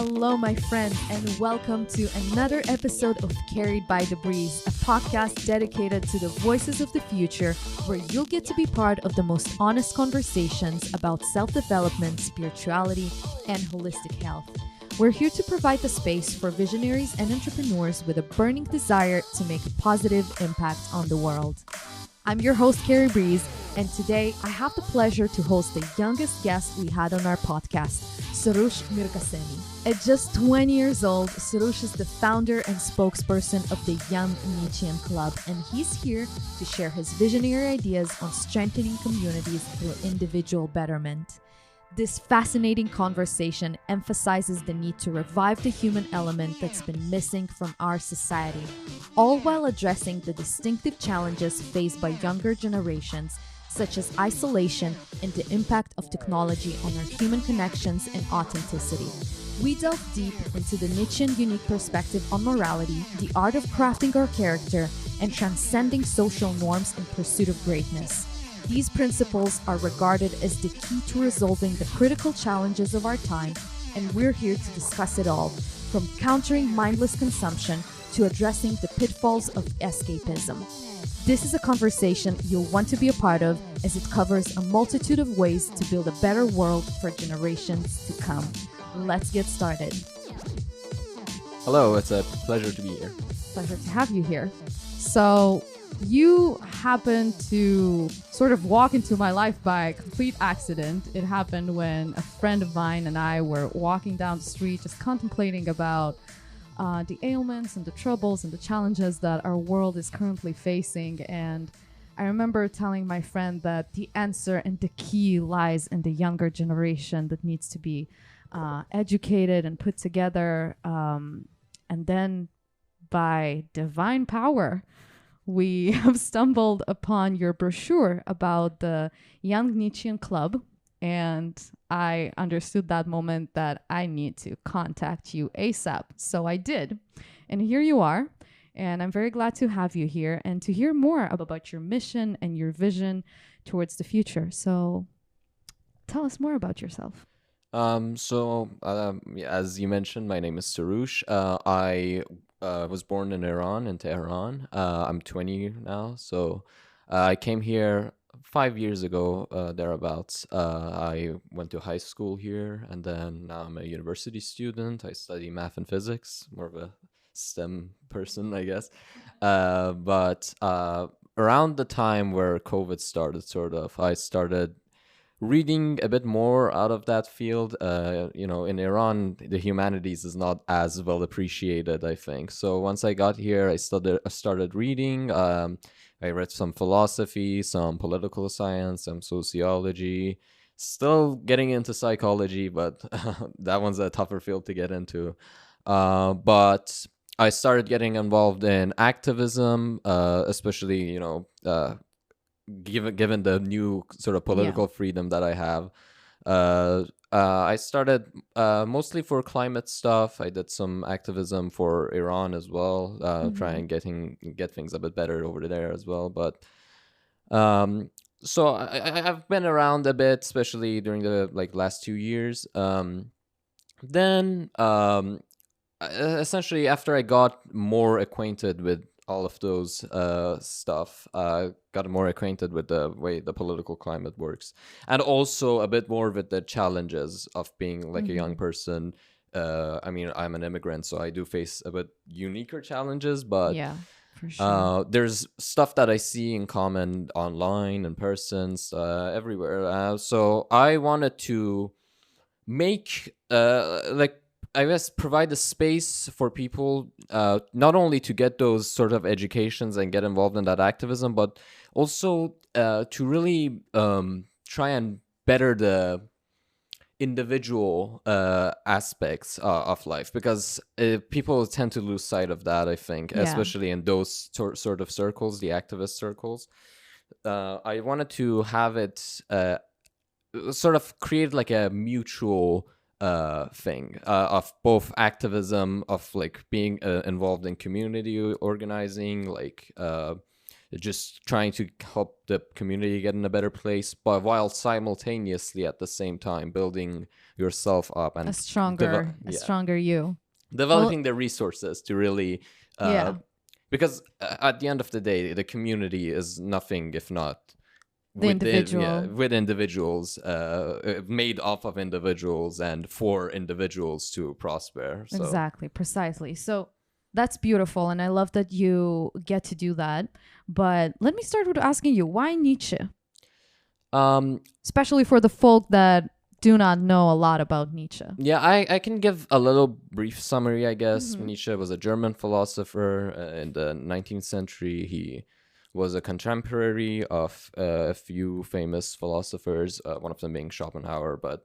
Hello, my friends, and welcome to another episode of Carried by the Breeze, a podcast dedicated to the voices of the future, where you'll get to be part of the most honest conversations about self-development, spirituality, and holistic health. We're here to provide the space for visionaries and entrepreneurs with a burning desire to make a positive impact on the world. I'm your host, Carrie Breeze, and today I have the pleasure to host the youngest guest we had on our podcast, Soroush Mirghasemi. At just 20 years old, Soroush is the founder and spokesperson of the Young Nietzschean Club, and he's here to share his visionary ideas on strengthening communities through individual betterment. This fascinating conversation emphasizes the need to revive the human element that's been missing from our society, all while addressing the distinctive challenges faced by younger generations, such as isolation and the impact of technology on our human connections and authenticity. We delve deep into the Nietzschean unique perspective on morality, the art of crafting our character, and transcending social norms in pursuit of greatness. These principles are regarded as the key to resolving the critical challenges of our time, and we're here to discuss it all, from countering mindless consumption to addressing the pitfalls of escapism. This is a conversation you'll want to be a part of, as it covers a multitude of ways to build a better world for generations to come. Let's get started. Hello, it's a pleasure to be here. Pleasure to have you here. So, you happened to sort of walk into my life by complete accident. It happened when a friend of mine and I were walking down the street, just contemplating about the ailments and the troubles and the challenges that our world is currently facing. And I remember telling my friend that the answer and the key lies in the younger generation that needs to be educated and put together. And then by divine power, we have stumbled upon your brochure about the Young Nietzschean Club, and I understood that moment that I need to contact you ASAP. So I did, and here you are, and I'm very glad to have you here and to hear more about your mission and your vision towards the future. So tell us more about yourself. As you mentioned, my name is Soroush. I was born in Iran, in Tehran. I'm 20 now, so I came here 5 years ago, thereabouts. I went to high school here, and then now I'm a university student. I study math and physics, more of a STEM person, I guess. But around the time where COVID started, I started reading a bit more out of that field. In Iran, the humanities is not as well appreciated, I think. So once I got here, I started reading. I read some philosophy, some political science, some sociology. Still getting into psychology, but that one's a tougher field to get into. But I started getting involved in activism, especially, given the new sort of political freedom that I have. I started mostly for climate stuff. I did some activism for Iran as well, try and get things a bit better over there as well. But so I've been around a bit, especially during the last 2 years. Then essentially, after I got more acquainted with all of those stuff, got more acquainted with the way the political climate works, and also a bit more with the challenges of being a young person. I'm an immigrant, so I do face a bit uniquer challenges, but for sure. there's stuff that I see in common online, in persons, everywhere. So I wanted to make I guess provide a space for people not only to get those sort of educations and get involved in that activism, but also to really try and better the individual aspects of life, because people tend to lose sight of that, I think, especially in those sort of circles, the activist circles. I wanted to have it sort of create a mutual thing of both activism, of being involved in community organizing, just trying to help the community get in a better place, but while simultaneously at the same time building yourself up and A stronger you. developing the resources to really Yeah. because at the end of the day, the community is nothing if not The individual. with individuals, made up of individuals and for individuals to prosper. So. Exactly, precisely. So that's beautiful, and I love that you get to do that. But let me start with asking you, why Nietzsche? Especially for the folk that do not know a lot about Nietzsche. Yeah, I can give a little brief summary, I guess. Nietzsche was a German philosopher in the 19th century. He was a contemporary of a few famous philosophers, one of them being Schopenhauer, but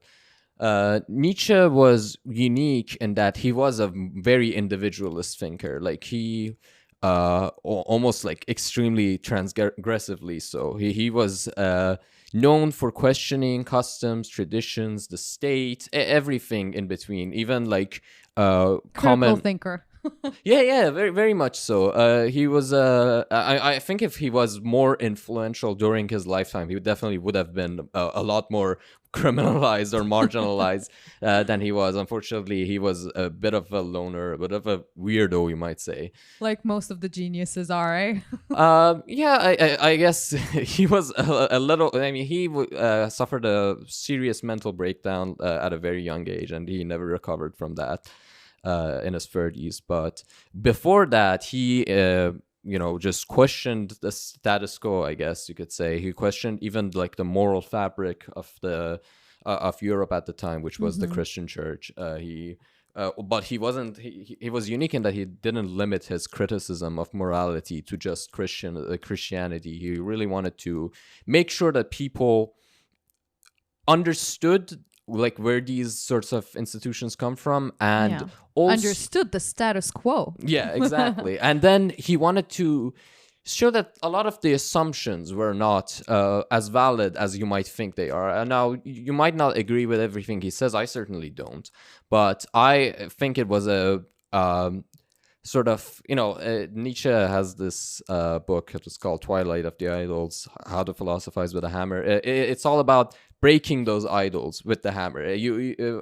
Nietzsche was unique in that he was a very individualist thinker. Like he almost like extremely transgressively so. He was known for questioning customs, traditions, the state, everything in between, even like Critical thinker. yeah, very, very much so. He was, I think if he was more influential during his lifetime, he definitely would have been a lot more criminalized or marginalized than he was. Unfortunately, he was a bit of a loner, a bit of a weirdo, you might say. Like most of the geniuses are, eh? Yeah, I guess he was a little, I mean, he suffered a serious mental breakdown at a very young age, and he never recovered from that. In his 30s, but before that, he just questioned the status quo, I guess you could say. He questioned even like the moral fabric of the of Europe at the time, which was the Christian church. But he wasn't. He was unique in that he didn't limit his criticism of morality to just Christianity. He really wanted to make sure that people understood like where these sorts of institutions come from, and also understood the status quo. Yeah, exactly. And then he wanted to show that a lot of the assumptions were not as valid as you might think they are. And now you might not agree with everything he says. I certainly don't, but I think it was a sort of, Nietzsche has this book. It was called Twilight of the Idols, How to Philosophize with a Hammer. It's all about breaking those idols with the hammer.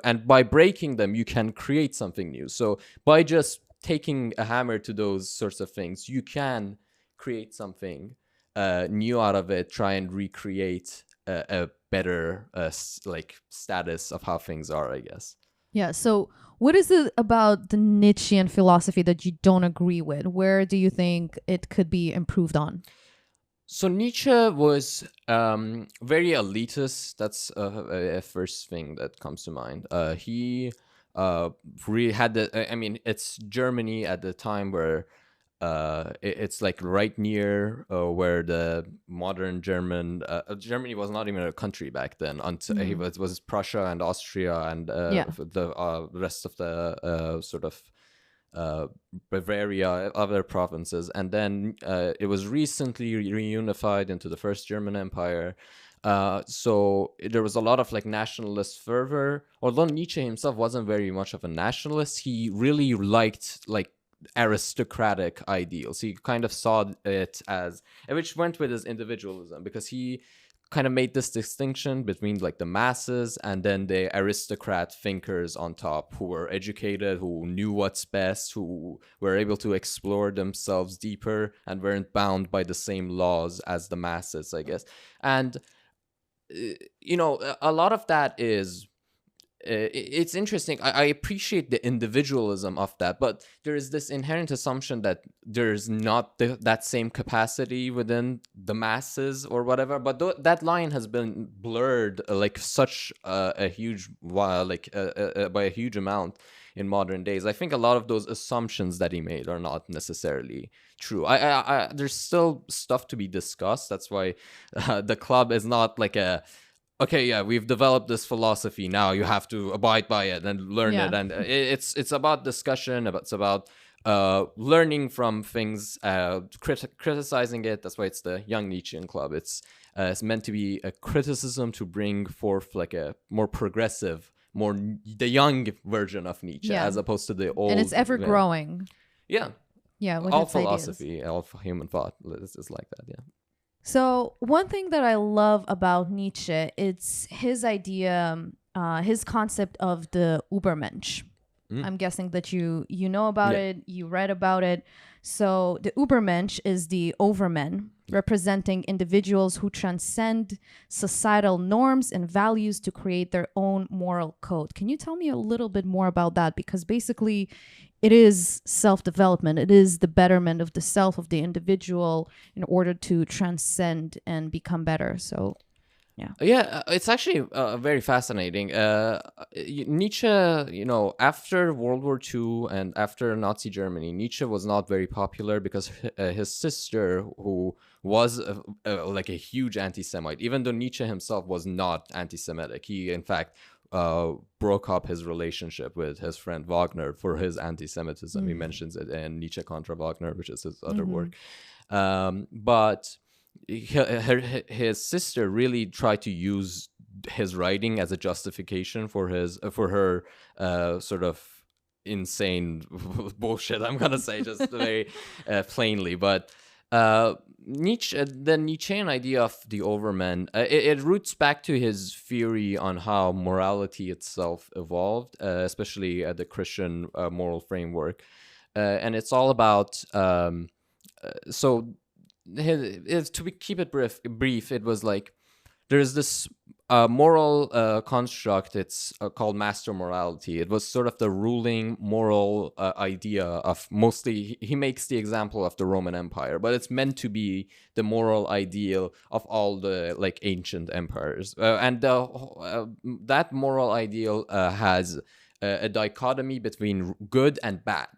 And by breaking them, you can create something new. So by just taking a hammer to those sorts of things, you can create something new out of it, try and recreate a better status of how things are, I guess. Yeah, so what is it about the Nietzschean philosophy that you don't agree with? Where do you think it could be improved on? So Nietzsche was very elitist. That's a first thing that comes to mind. He really had it's Germany at the time where it's like right near where the modern Germany was not even a country back then. Until it was Prussia and Austria and the rest of the sort of Bavaria, other provinces, and then it was recently reunified into the First German Empire. So there was a lot of like nationalist fervor. Although Nietzsche himself wasn't very much of a nationalist, he really liked like aristocratic ideals. He kind of saw it as, which went with his individualism, because he kind of made this distinction between like the masses and then the aristocrat thinkers on top, who were educated, who knew what's best, who were able to explore themselves deeper and weren't bound by the same laws as the masses, I guess. And a lot of that is it's interesting. I appreciate the individualism of that, but there is this inherent assumption that there's not that same capacity within the masses or whatever. But that line has been blurred like such a huge while, like by a huge amount in modern days. I think a lot of those assumptions that he made are not necessarily true. There's still stuff to be discussed. That's why the club is not like a, okay, yeah, we've developed this philosophy, now you have to abide by it and learn it. And it's about discussion, it's about learning from things, criticizing it. That's why it's the Young Nietzschean Club. It's meant to be a criticism to bring forth like a more progressive, the young version of Nietzsche, as opposed to the old. And it's ever growing. Yeah. Yeah, with All its ideas. philosophy, all human thought is like that. Yeah. So one thing that I love about Nietzsche, it's his idea, his concept of the Übermensch. Mm. I'm guessing that you know about Yeah. it, you read about it. So the Übermensch is the overmen, representing individuals who transcend societal norms and values to create their own moral code. Can you tell me a little bit more about that? Because basically, it is self-development. It is the betterment of the self of the individual in order to transcend and become better. So, yeah. Yeah, it's actually very fascinating. Nietzsche, after World War II and after Nazi Germany, Nietzsche was not very popular because his sister, who was like a huge anti-Semite, even though Nietzsche himself was not anti-Semitic, he in fact broke up his relationship with his friend Wagner for his anti-Semitism. He mentions it in Nietzsche contra Wagner, which is his other work. But his sister really tried to use his writing as a justification for her sort of insane bullshit. I'm gonna say just very plainly, but the Nietzschean idea of the overman, it roots back to his theory on how morality itself evolved, especially the Christian moral framework, and it's all about keep it brief, it was like there's this moral construct. It's called master morality. It was sort of the ruling moral idea of mostly. He makes the example of the Roman Empire, but it's meant to be the moral ideal of all the like ancient empires. And that moral ideal has a dichotomy between good and bad.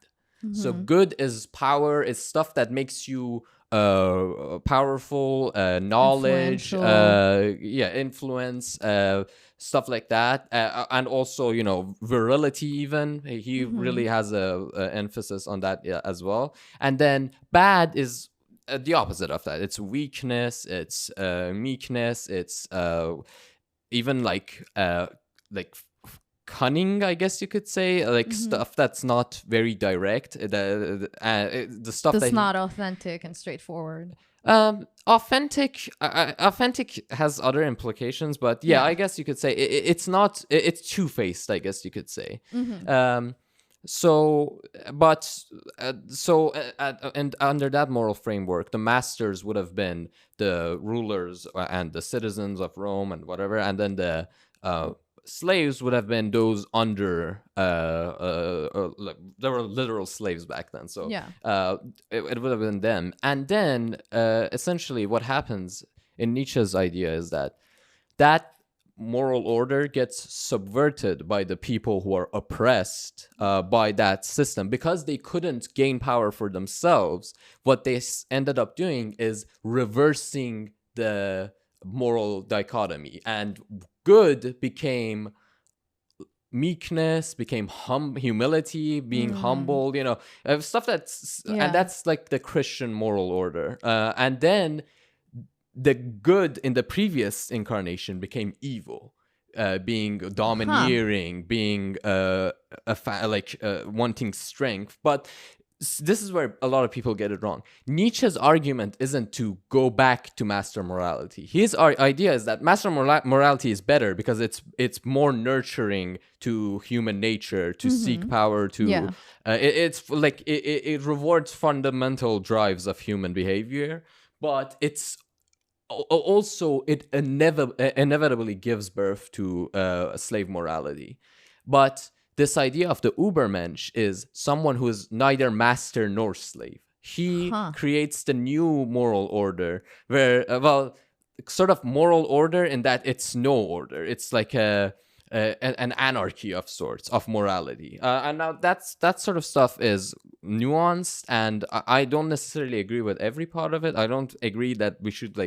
So good is power, is stuff that makes you powerful, knowledge, influence, stuff like that, and also virility. Even he really has a emphasis on that as well. And then bad is the opposite of that. It's weakness, it's meekness, it's even like cunning, I guess you could say, like stuff that's not very direct. The stuff that's that not authentic and straightforward. Authentic has other implications, but yeah, I guess you could say it's not. It's two-faced, I guess you could say. And under that moral framework, the masters would have been the rulers and the citizens of Rome and whatever, and then the slaves would have been those under there were literal slaves back then, so it would have been them. And then essentially what happens in Nietzsche's idea is that moral order gets subverted by the people who are oppressed by that system, because they couldn't gain power for themselves. What they ended up doing is reversing the moral dichotomy, and good became meekness, became humility, being humble, stuff that's and that's like the Christian moral order. And then the good in the previous incarnation became evil, being domineering, being wanting strength. But this is where a lot of people get it wrong. Nietzsche's argument isn't to go back to master morality. His idea is that master morality is better because it's more nurturing to human nature, to seek power, to it's like it rewards fundamental drives of human behavior, but it's also it inevitably gives birth to slave morality. But this idea of the Übermensch is someone who is neither master nor slave. He creates the new moral order where, sort of moral order in that it's no order. It's like an anarchy of sorts of morality. And now that sort of stuff is nuanced, and I don't necessarily agree with every part of it. I don't agree that we should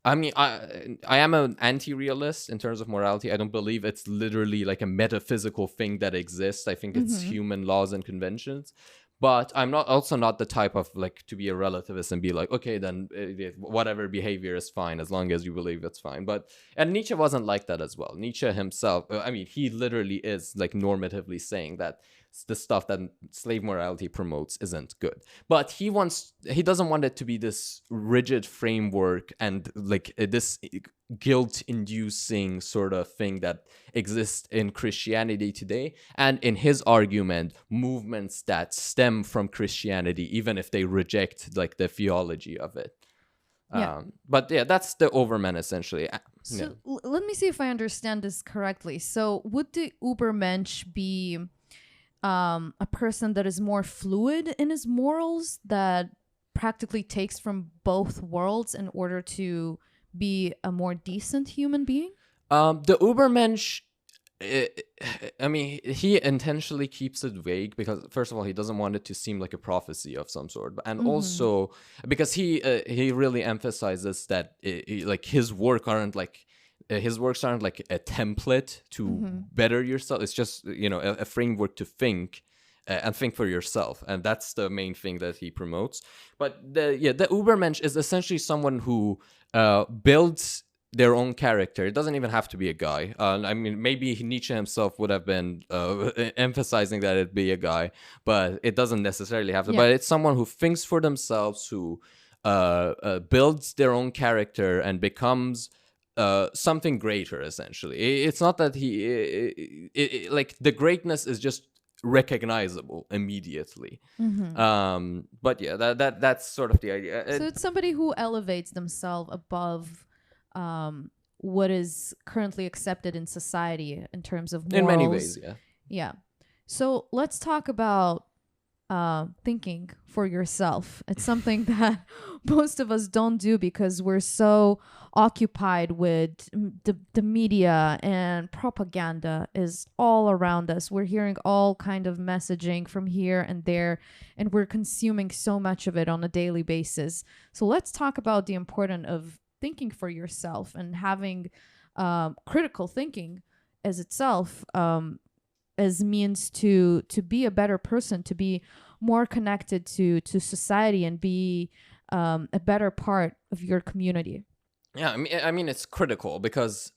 I am an anti-realist in terms of morality. I don't believe it's literally like a metaphysical thing that exists. I think it's human laws and conventions. But I'm also not the type of to be a relativist and be like, okay, then whatever behavior is fine as long as you believe it's fine. And Nietzsche wasn't like that as well. Nietzsche himself, he literally is normatively saying that the stuff that slave morality promotes isn't good. But he doesn't want it to be this rigid framework and like this guilt-inducing sort of thing that exists in Christianity today, and in his argument, movements that stem from Christianity, even if they reject like the theology of it. Yeah. But yeah, that's the Overman essentially. So let me see if I understand this correctly. So would the Ubermensch be a person that is more fluid in his morals, that practically takes from both worlds in order to be a more decent human being? The Ubermensch, I mean, he intentionally keeps it vague because, first of all, he doesn't want it to seem like a prophecy of some sort, and also because he really emphasizes that like his works aren't like a template to better yourself. It's just a framework to think. And think for yourself, and that's the main thing that he promotes. But the Ubermensch is essentially someone who builds their own character. It doesn't even have to be a guy. I mean, maybe Nietzsche himself would have been emphasizing that it'd be a guy, but it doesn't necessarily have to. But it's someone who thinks for themselves, who builds their own character and becomes something greater. Essentially, it's not that like the greatness is just recognizable immediately. But yeah, that's sort of the idea. So it's somebody who elevates themselves above what is currently accepted in society in terms of morals. In many ways, yeah. So let's talk about thinking for yourself. It's something that most of us don't do because we're so occupied with the media, and propaganda is all around us. We're hearing all kind of messaging from here and there, and we're consuming so much of it on a daily basis. So let's talk about the importance of thinking for yourself and having critical thinking as itself as means to be a better person, to be more connected to society, and be a better part of your community. Yeah, I mean, it's critical because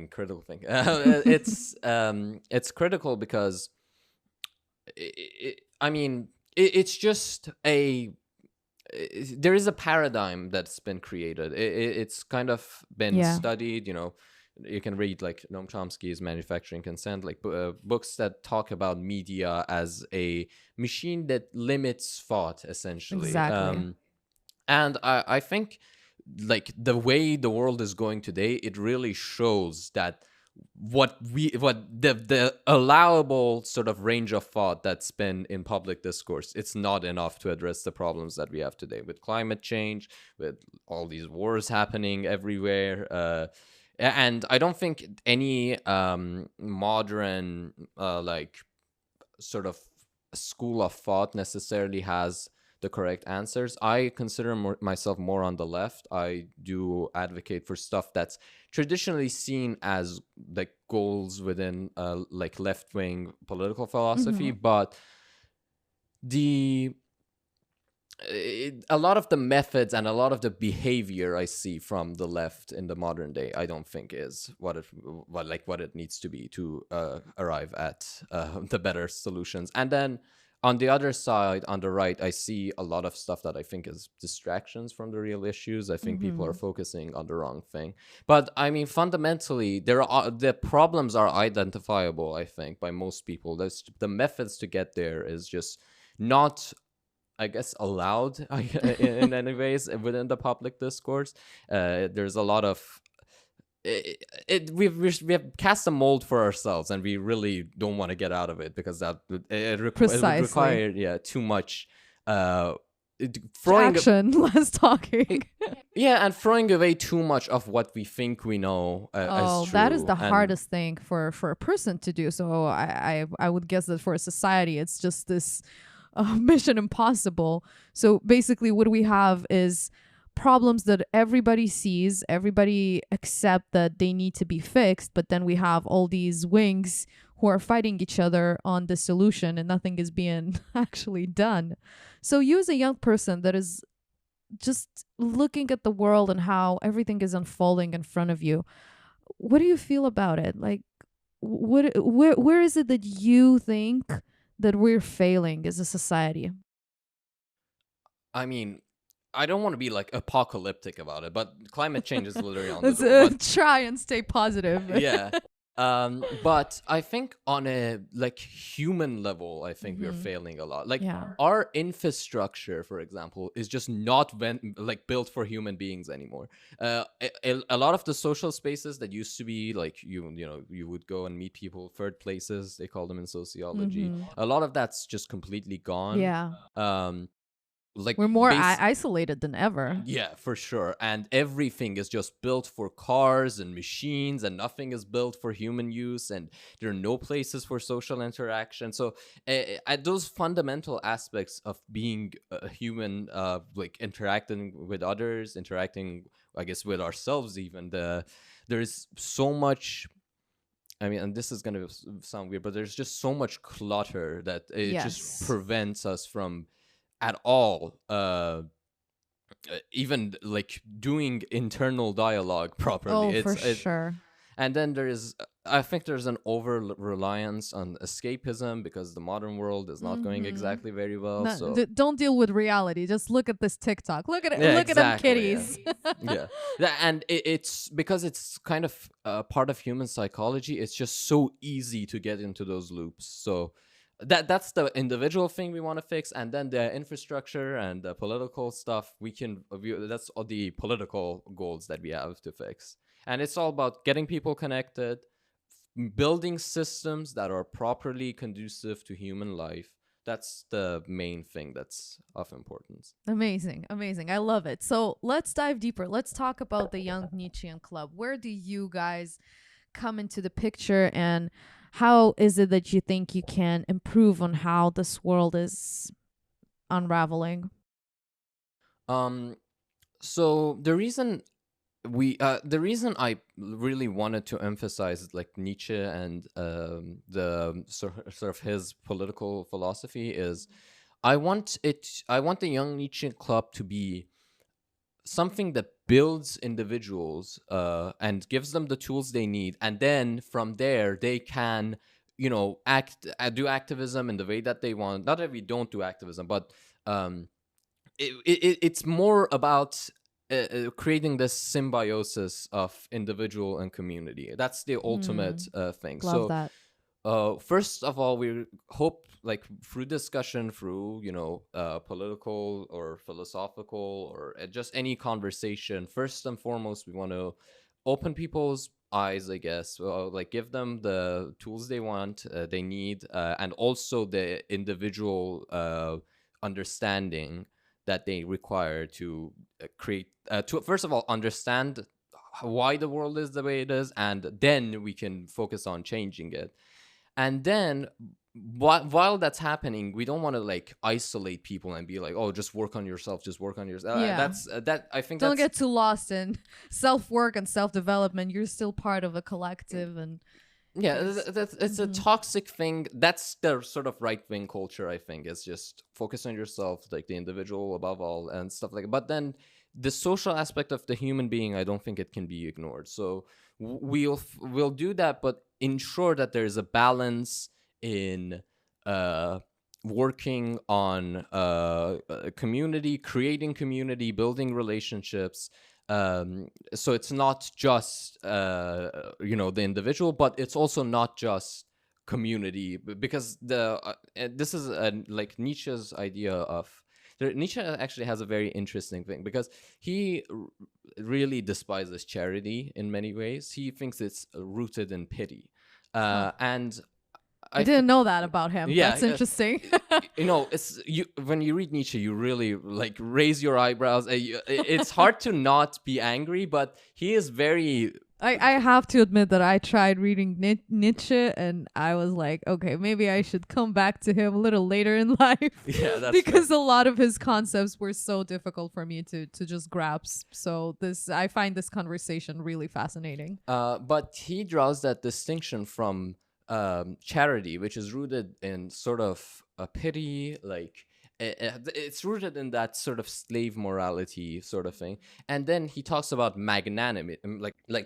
critical thinking. It's critical because it's just there is a paradigm that's been created. It's kind of been studied. You can read like Noam Chomsky's Manufacturing Consent, like books that talk about media as a machine that limits thought, essentially. Exactly. And I think like the way the world is going today, it really shows that what the allowable sort of range of thought that's been in public discourse, it's not enough to address the problems that we have today with climate change, with all these wars happening everywhere. And I don't think any modern like sort of school of thought necessarily has the correct answers. I consider myself more on the left. I do advocate for stuff that's traditionally seen as like goals within like left-wing political philosophy, but a lot of the methods and a lot of the behavior I see from the left in the modern day, I don't think is what it needs to be to arrive at the better solutions. And then on the other side, on the right, I see a lot of stuff that I think is distractions from the real issues. I think people are focusing on the wrong thing. But I mean, fundamentally, the problems are identifiable, I think, by most people. The methods to get there is just not, I guess, allowed in any ways within the public discourse. There's a lot of we have cast a mold for ourselves, and we really don't want to get out of it because it would require too much action, less talking. Yeah, and throwing away too much of what we think we know as true. That is the hardest thing for a person to do. So I would guess that for a society, it's just this mission impossible. So basically what we have is problems that everybody sees, everybody accept that they need to be fixed, but then we have all these wings who are fighting each other on the solution, and nothing is being actually done. So you, as a young person that is just looking at the world and how everything is unfolding in front of you, what do you feel about it? Like, where is it that you think that we're failing as a society? I mean, I don't want to be like apocalyptic about it, but climate change is literally on the Let's door. But try and stay positive. yeah. But I think on a like human level, I think we're Mhm. failing a lot. Like Yeah. our infrastructure, for example, is just not like built for human beings anymore. A lot of the social spaces that used to be like you know you would go and meet people, third places they call them in sociology. Mhm. A lot of that's just completely gone. Yeah. Um, like We're more base isolated than ever. Yeah, for sure. And everything is just built for cars and machines, and nothing is built for human use, and there are no places for social interaction. So, at those fundamental aspects of being a human, like interacting with others, interacting, I guess, with ourselves, even, there's so much. I mean, and this is going to sound weird, but there's just so much clutter that it just Yes. prevents us from at all even like doing internal dialogue properly. Oh, for sure. And then I think there's an over reliance on escapism because the modern world is not going Mhm. exactly very well. No, So don't deal with reality. Just look at this TikTok. Look at it. yeah, Look at them exactly. Yeah. kitties. Yeah. And it's because it's kind of part of human psychology. It's just so easy to get into those loops. So that's the individual thing we want to fix, and then the infrastructure and the political stuff that's all the political goals that we have to fix. And it's all about getting people connected, building systems that are properly conducive to human life. That's the main thing that's of importance. Amazing, amazing. I love it. So let's dive deeper. Let's talk about the Young Nietzschean Club. Where do you guys come into the picture, and how is it that you think you can improve on how this world is unraveling? Um, so the reason I really wanted to emphasize like Nietzsche and the sort of his political philosophy is I want the Young Nietzschean Club to be something that builds individuals and gives them the tools they need, and then from there they can do activism in the way that they want. Not that we don't do activism, but um it's more about creating this symbiosis of individual and community. That's the ultimate Mm, thing. love So that. first of all, we hope like through discussion, through political or philosophical or just any conversation, first and foremost we want to open people's eyes, I guess, like give them the tools they need, and also the individual understanding that they require to create to first of all understand why the world is the way it is, and then we can focus on changing it. And then while that's happening, we don't want to like isolate people and be like, oh, just work on yourself, just work on yourself. Yeah. That's that I think Don't that's get too lost in self work and self development. You're still part of a collective, and yeah, there's. it's a Mhm. toxic thing. That's the sort of right wing culture, I think, is just focus on yourself, like the individual above all, and stuff like that. But then the social aspect of the human being, I don't think it can be ignored. So we'll do that, but ensure that there's a balance in uh working on community, creating community, building relationships. So it's not just the individual, but it's also not just community, because this is like Nietzsche's idea of Nietzsche actually has a very interesting thing, because he really despises charity in many ways. He thinks it's rooted in pity, Huh. and I I didn't know that about him. yeah, That's interesting. it's you when you read Nietzsche, you really like raise your eyebrows. It's hard to not be angry, but he is very I have to admit that I tried reading Nietzsche, and I was like, okay, maybe I should come back to him a little later in life. yeah, that's fair. Because a lot of his concepts were so difficult for me to just grasp. So I find this conversation really fascinating. But he draws that distinction from charity, which is rooted in sort of a pity, like it's rooted in that sort of slave morality sort of thing. And then he talks about magnanimity, like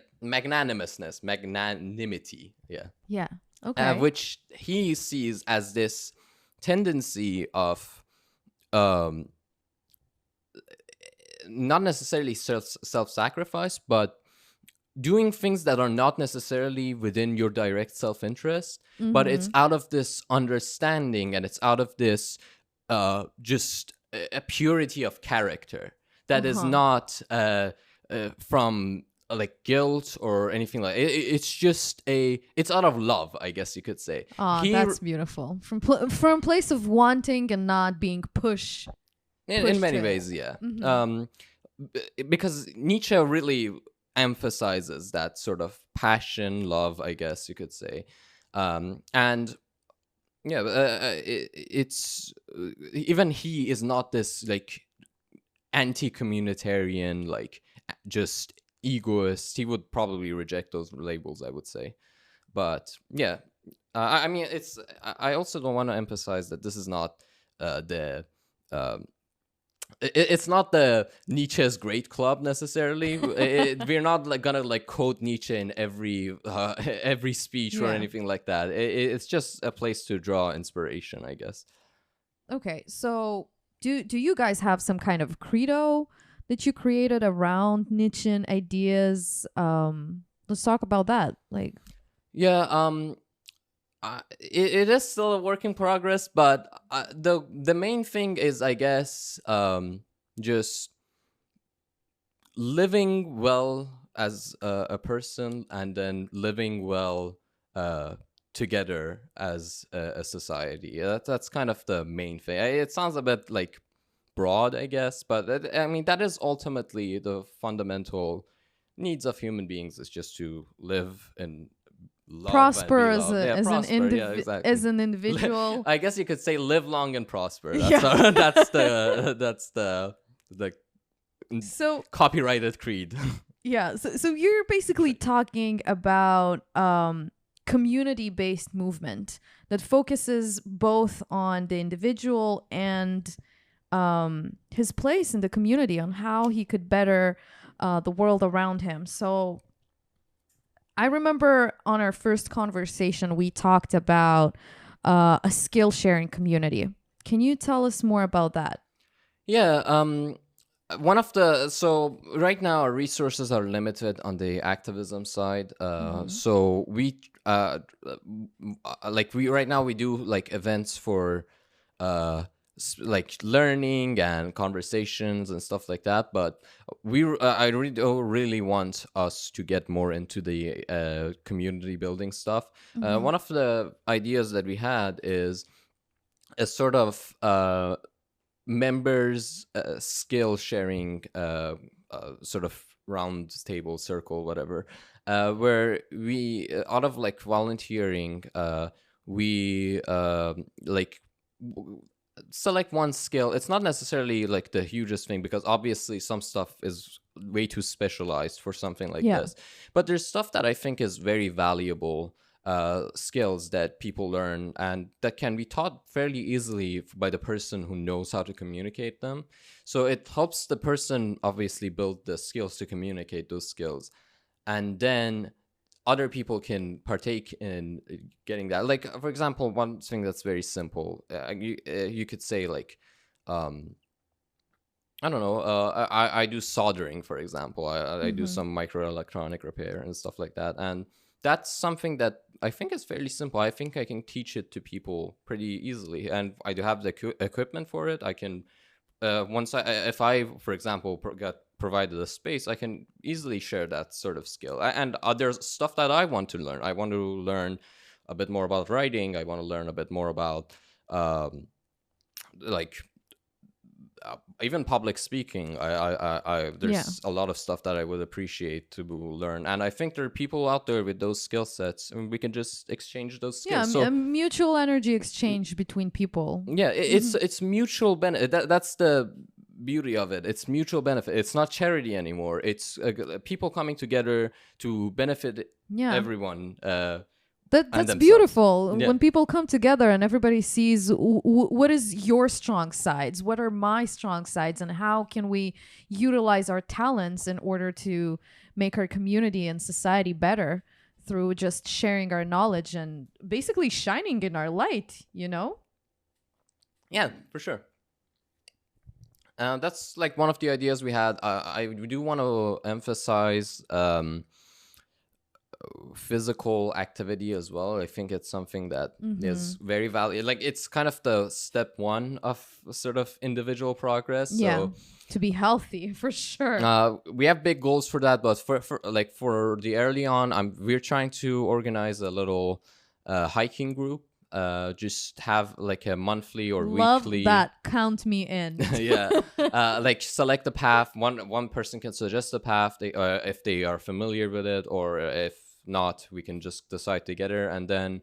magnanimity, yeah, Yeah. Okay. which he sees as this. tendency of um, not necessarily self-sacrifice, but doing things that are not necessarily within your direct self-interest, but it's out of this understanding, and it's out of this just a purity of character that is not from like guilt or anything like it. It's just it's out of love, I guess you could say. Oh, that's beautiful. From place of wanting and not being pushed. In many ways, yeah. Because Nietzsche really emphasizes that sort of passion, love, I guess you could say. And yeah, it's even he is not this like anti-communitarian, like just egoist. He would probably reject those labels, I would say. But yeah, I mean, I also don't want to emphasize that this is not it's not the Nietzsche's great club necessarily. We're not like gonna like quote Nietzsche in every speech or anything like that. It's just a place to draw inspiration, I guess. Okay, so do you guys have some kind of credo that you created around Nietzschean ideas? Let's talk about that. Like, yeah, it is still a work in progress, but the main thing is, I guess, just living well as a person, and then living well together as a society. That's kind of the main thing. It sounds a bit like broad, I guess, but I mean, that is ultimately the fundamental needs of human beings, is just to live and love prosper and as an individual. I guess you could say live long and prosper. That's that's the so copyrighted creed. Yeah, so you're basically talking about community-based movement that focuses both on the individual and his place in the community, on how he could better the world around him. So I remember on our first conversation, we talked about a skill sharing community. Can you tell us more about that? Yeah. So right now our resources are limited on the activism side. So we right now we do like events for like learning and conversations and stuff like that, but I really want us to get more into the community building stuff. One of the ideas that we had is a sort of members skill sharing sort of round table, circle, whatever, where we out of like volunteering, we select one skill. It's not necessarily like the hugest thing, because obviously some stuff is way too specialized for something like this, but there's stuff that I think is very valuable skills that people learn and that can be taught fairly easily by the person who knows how to communicate them. So it helps the person obviously build the skills to communicate those skills, and then other people can partake in getting that. Like, for example, one thing that's very simple, you could say like, I don't know, I do soldering, for example. I do some microelectronic repair and stuff like that. And that's something that I think is fairly simple. I think I can teach it to people pretty easily. And I do have the equipment for it. I can, if I, for example, got provided a space, I can easily share that sort of skill. And there's stuff that I want to learn. I want to learn a bit more about writing. I want to learn a bit more about even public speaking. There's a lot of stuff that I would appreciate to learn, and I think there are people out there with those skill sets, and we can just exchange those skills. A mutual energy exchange between people. Yeah, it's mutual benefit. That's the beauty of it. It's mutual benefit. It's not charity anymore. It's people coming together to benefit everyone. That's beautiful. When people come together and everybody sees what is your strong sides, what are my strong sides, and how can we utilize our talents in order to make our community and society better through just sharing our knowledge and basically shining in our light, you know? Yeah, for sure. That's like one of the ideas we had. I do want to emphasize physical activity as well. I think it's something that Mm-hmm. is very valuable. Like it's kind of the step one of sort of individual progress. Yeah, So to be healthy for sure. we have big goals for that, but for like for the early on, we're trying to organize a little hiking group. Just have like a monthly or Love weekly. that. Count me in. Yeah, like select the path. One person can suggest the path they if they are familiar with it, or if not, we can just decide together, and then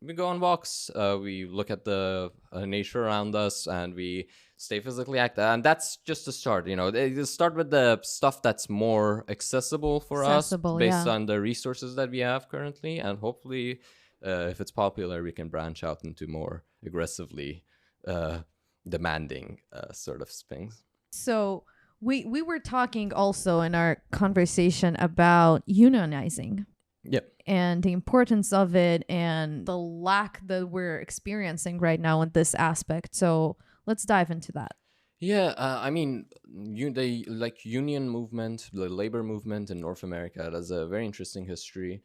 we go on walks. We look at the nature around us, and we stay physically active. And that's just the start. They start with the stuff that's more accessible for us Accessible, based yeah. on the resources that we have currently, and hopefully, if it's popular, we can branch out into more aggressively uh, demanding sort of things. So we were talking also in our conversation about unionizing Yep. and the importance of it and the lack that we're experiencing right now in this aspect. So let's dive into that. Yeah, I mean, the like union movement, the labor movement in North America, it has a very interesting history.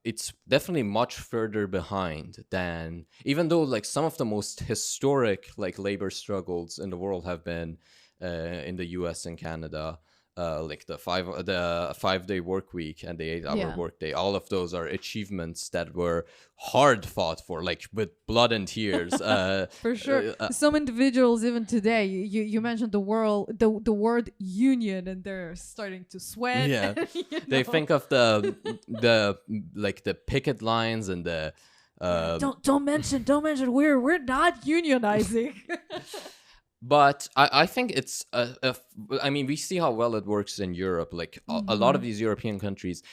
It's definitely much further behind than, even though like some of the most historic like labor struggles in the world have been in the U.S. and Canada. Like the 5 day work week and the 8 hour Yeah. work day. All of those are achievements that were hard fought for, like with blood and tears. For sure. Some individuals even today, you mentioned the word union and they're starting to sweat. Yeah, they know? think of the like the picket lines and the Don't mention we're not unionizing. but I think it's I mean, we see how well it works in Europe. Like a lot of these European countries,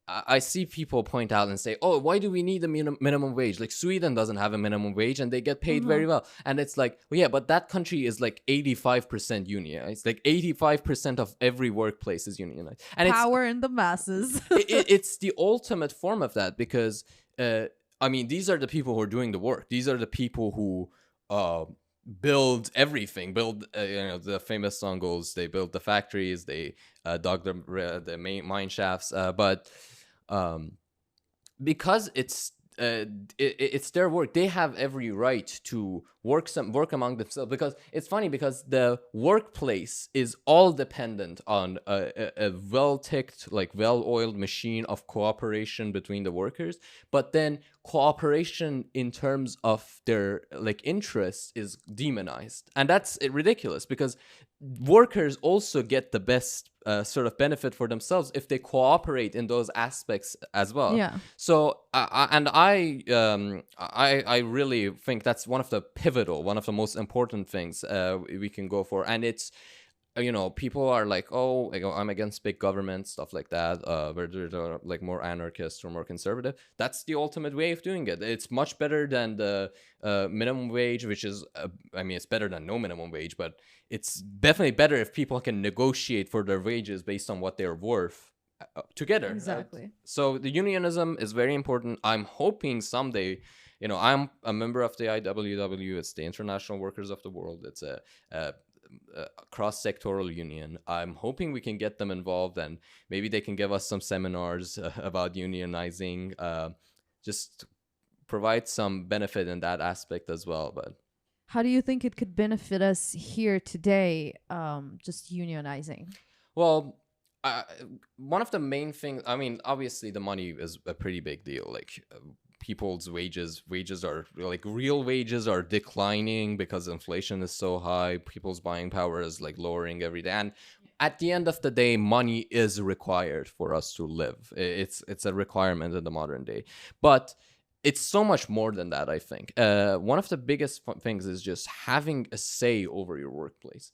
I see people point out and say, "Oh, why do we need a minimum wage? Like Sweden doesn't have a minimum wage and they get paid very well." And it's like, well, yeah, but that country is like 85% unionized. Like 85% of every workplace is unionized, and Power in the masses. it's the ultimate form of that because I mean, these are the people who are doing the work. These are the people who build everything. Build the famous song goes, they build the factories, they dug the main mine shafts, but because it's their work, they have every right to work among themselves. Because it's funny, because the workplace is all dependent on a well-ticked, like well-oiled machine of cooperation between the workers, but then cooperation in terms of their like interests is demonized, and that's ridiculous, because workers also get the best sort of benefit for themselves if they cooperate in those aspects as well. Yeah. So I really think that's one of the one of the most important things we can go for. And it's people are like, oh, I'm against big government, stuff like that, where they're like more anarchist or more conservative. That's the ultimate way of doing it. It's much better than the minimum wage, which is I mean, it's better than no minimum wage, but it's definitely better if people can negotiate for their wages based on what they're worth together. Exactly. So the unionism is very important. I'm hoping someday, I'm a member of the IWW. It's the International Workers of the World. It's a cross-sectoral union. I'm hoping we can get them involved, and maybe they can give us some seminars about unionizing, just provide some benefit in that aspect as well. But How do you think it could benefit us here today, just unionizing? well, one of the main things, I mean, obviously the money is a pretty big deal. Like people's wages are like, real wages are declining because inflation is so high. People's buying power is like lowering every day. And at the end of the day, money is required for us to live. It's a requirement in the modern day. But it's so much more than that, I think. One of the biggest things is just having a say over your workplace.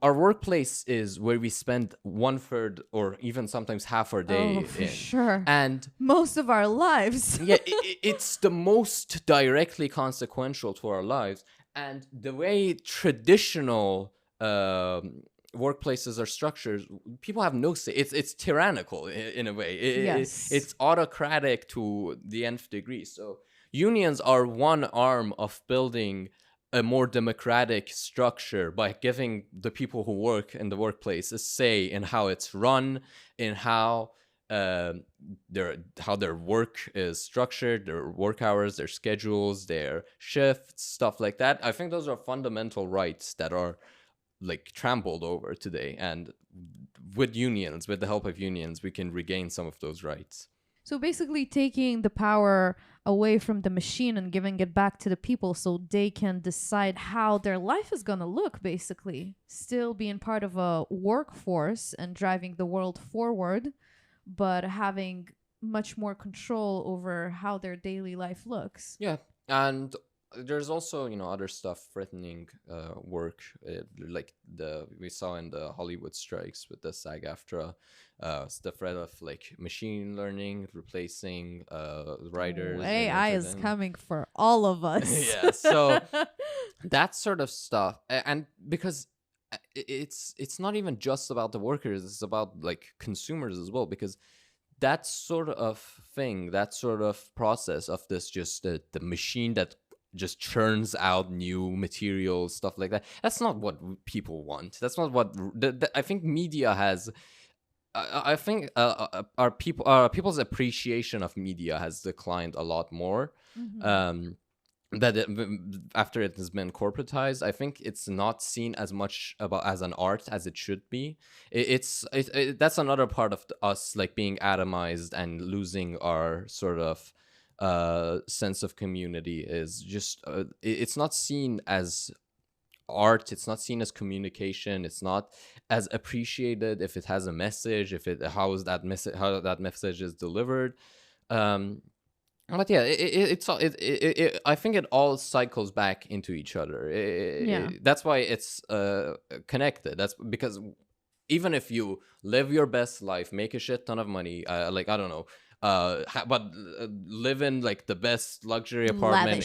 Our workplace is where we spend 1/3 or even sometimes half our day For in. sure. And Most of our lives. yeah, it's the most directly consequential to our lives. And the way traditional workplaces are structured, people have no say. It's tyrannical in a way. Yes. It's autocratic to the nth degree. So unions are one arm of building a more democratic structure by giving the people who work in the workplace a say in how it's run, in uh, how their work is structured, their work hours, their schedules, their shifts, stuff like that. I think those are fundamental rights that are like trampled over today, and with the help of unions, we can regain some of those rights. So basically taking the power away from the machine and giving it back to the people so they can decide how their life is going to look, basically. Still being part of a workforce and driving the world forward, but having much more control over how their daily life looks. Yeah, and there's also other stuff threatening work, like the we saw in the Hollywood strikes with the SAG-AFTRA. It's the threat of like machine learning replacing writers. AI is coming for all of us. Yeah, so that sort of stuff, and because it's not even just about the workers, it's about like consumers as well, because that sort of thing, that sort of process of this, just the machine that just churns out new materials, stuff like that, that's not what people want. That's not what I think media has. I think our people's appreciation of media has declined a lot more. Um, that after it has been corporatized, I think it's not seen as much about as an art as it should be. That's another part of us like being atomized and losing our sort of sense of community. Is just it's not seen as art, it's not seen as communication, it's not as appreciated if it has a message, if it how that message is delivered. um but yeah, I think it all cycles back into each other. That's why it's connected. That's because even if you live your best life, make a shit ton of money, like I don't know, live in like the best luxury apartment,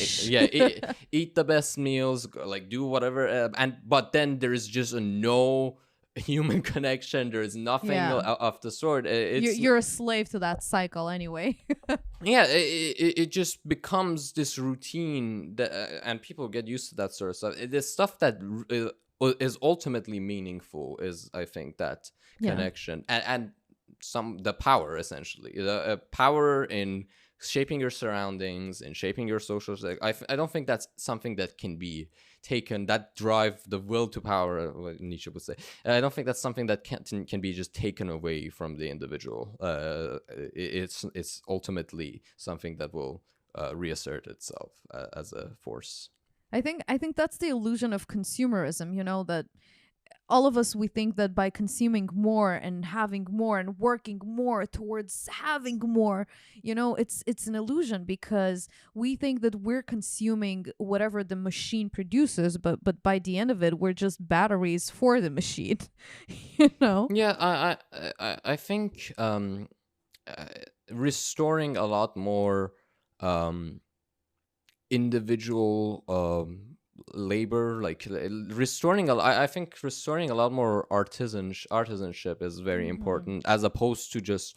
eat the best meals, like do whatever, but then there is just no human connection, there is nothing of the sort. You're a slave to that cycle anyway. Yeah, it just becomes this routine that, and people get used to that sort of stuff. The stuff that is ultimately meaningful is, I think, that connection and the power, essentially the power in shaping your surroundings and shaping your social. I don't think that's something that can be taken, that drive, the will to power, what Nietzsche would say. I don't think that's something that can be just taken away from the individual. It's ultimately something that will reassert itself as a force. I think that's the illusion of consumerism, that all of us, we think that by consuming more and having more and working more towards having more, it's an illusion, because we think that we're consuming whatever the machine produces, but by the end of it, we're just batteries for the machine. Yeah, I think restoring a lot more individual labor, like I think restoring a lot more artisanship is very important, as opposed to just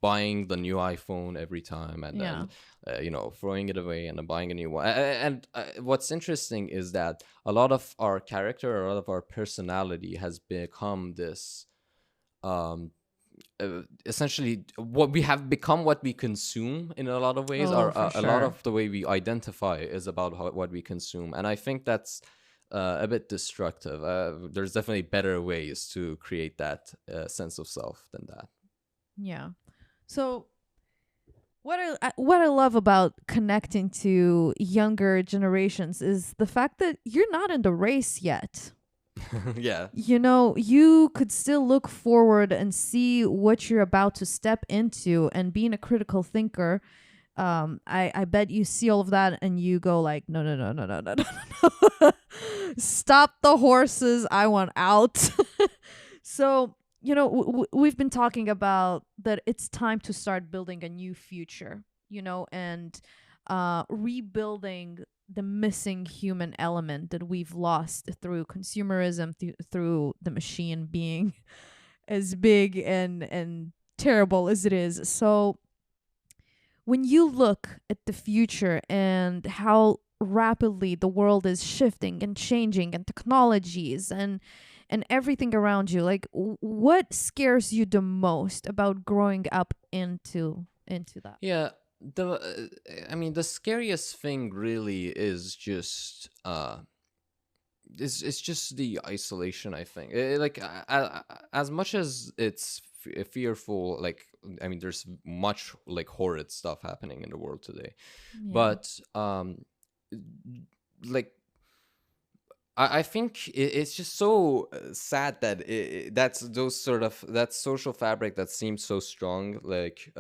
buying the new iPhone every time and then throwing it away and then buying a new one. And what's interesting is that a lot of our character, a lot of our personality has become this essentially what we have become, what we consume in a lot of ways. A lot of the way we identify is about what we consume, and I think that's a bit destructive. There's definitely better ways to create that sense of self than that. Yeah. So what I love about connecting to younger generations is the fact that you're not in the race yet. Yeah. You could still look forward and see what you're about to step into, and being a critical thinker, I bet you see all of that and you go like, no, stop the horses, I want out. So we've been talking about that it's time to start building a new future, and rebuilding the missing human element that we've lost through consumerism, through the machine being as big and terrible as it is. So when you look at the future and how rapidly the world is shifting and changing, and technologies and everything around you, like what scares you the most about growing up into that? Yeah, I mean, the scariest thing really is just it's just the isolation. I think like as much as it's fearful, like I mean, there's much like horrid stuff happening in the world today, Yeah. but like I think it's just so sad that that's those sort of that social fabric that seems so strong, like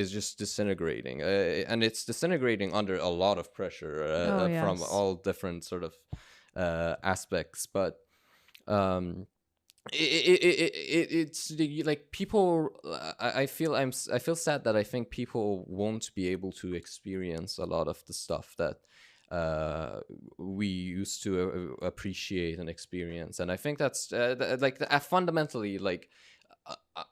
is just disintegrating, and it's disintegrating under a lot of pressure Oh from yes. all different sort of aspects. But um, it's like people. I feel I feel sad that I think people won't be able to experience a lot of the stuff that we used to appreciate and experience. And I think that's like fundamentally like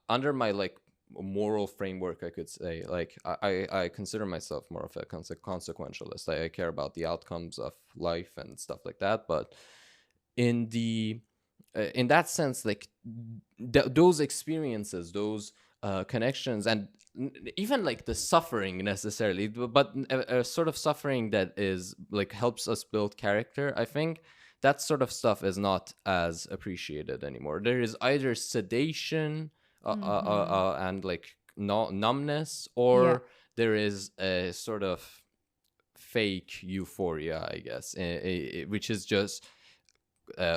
under my like moral framework, I could say, like I consider myself more of a consequentialist. I care about the outcomes of life and stuff like that. But in the in that sense, like those experiences, those connections, and even like the suffering necessarily, but a sort of suffering that is like helps us build character, I think that sort of stuff is not as appreciated anymore. There is either sedation Mm-hmm. and like numbness, Yeah. or there is a sort of fake euphoria, I guess, which is just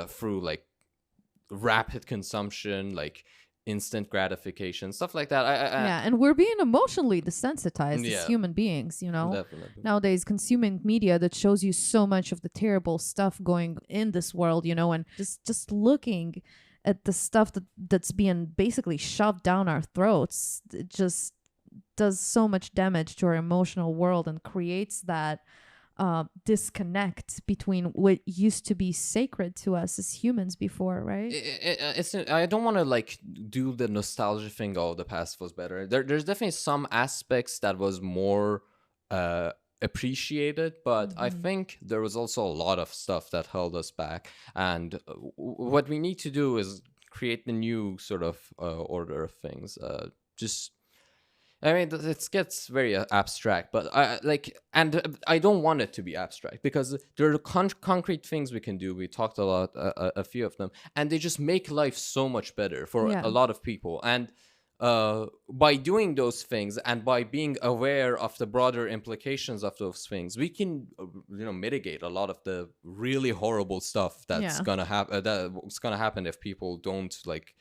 through like rapid consumption, like instant gratification, stuff like that. Yeah, and we're being emotionally desensitized as Yeah, human beings, you know. definitely. Nowadays, consuming media that shows you so much of the terrible stuff going in this world, you know, and just looking at the stuff that's being basically shoved down our throats, it just does so much damage to our emotional world and creates that disconnect between what used to be sacred to us as humans before, right? It's I don't want to like do the nostalgia thing. Oh, the past was better. There's definitely some aspects that was more uh appreciated, but I Mm-hmm. think there was also a lot of stuff that held us back. And what we need to do is create the new sort of order of things. Just I mean, it gets very abstract, but I like, and I don't want it to be abstract because there are concrete things we can do. We talked a lot, a few of them, and they just make life so much better for Yeah. a lot of people. And by doing those things and by being aware of the broader implications of those things, we can, mitigate a lot of the really horrible stuff that's Yeah. gonna happen. That's gonna happen if people don't like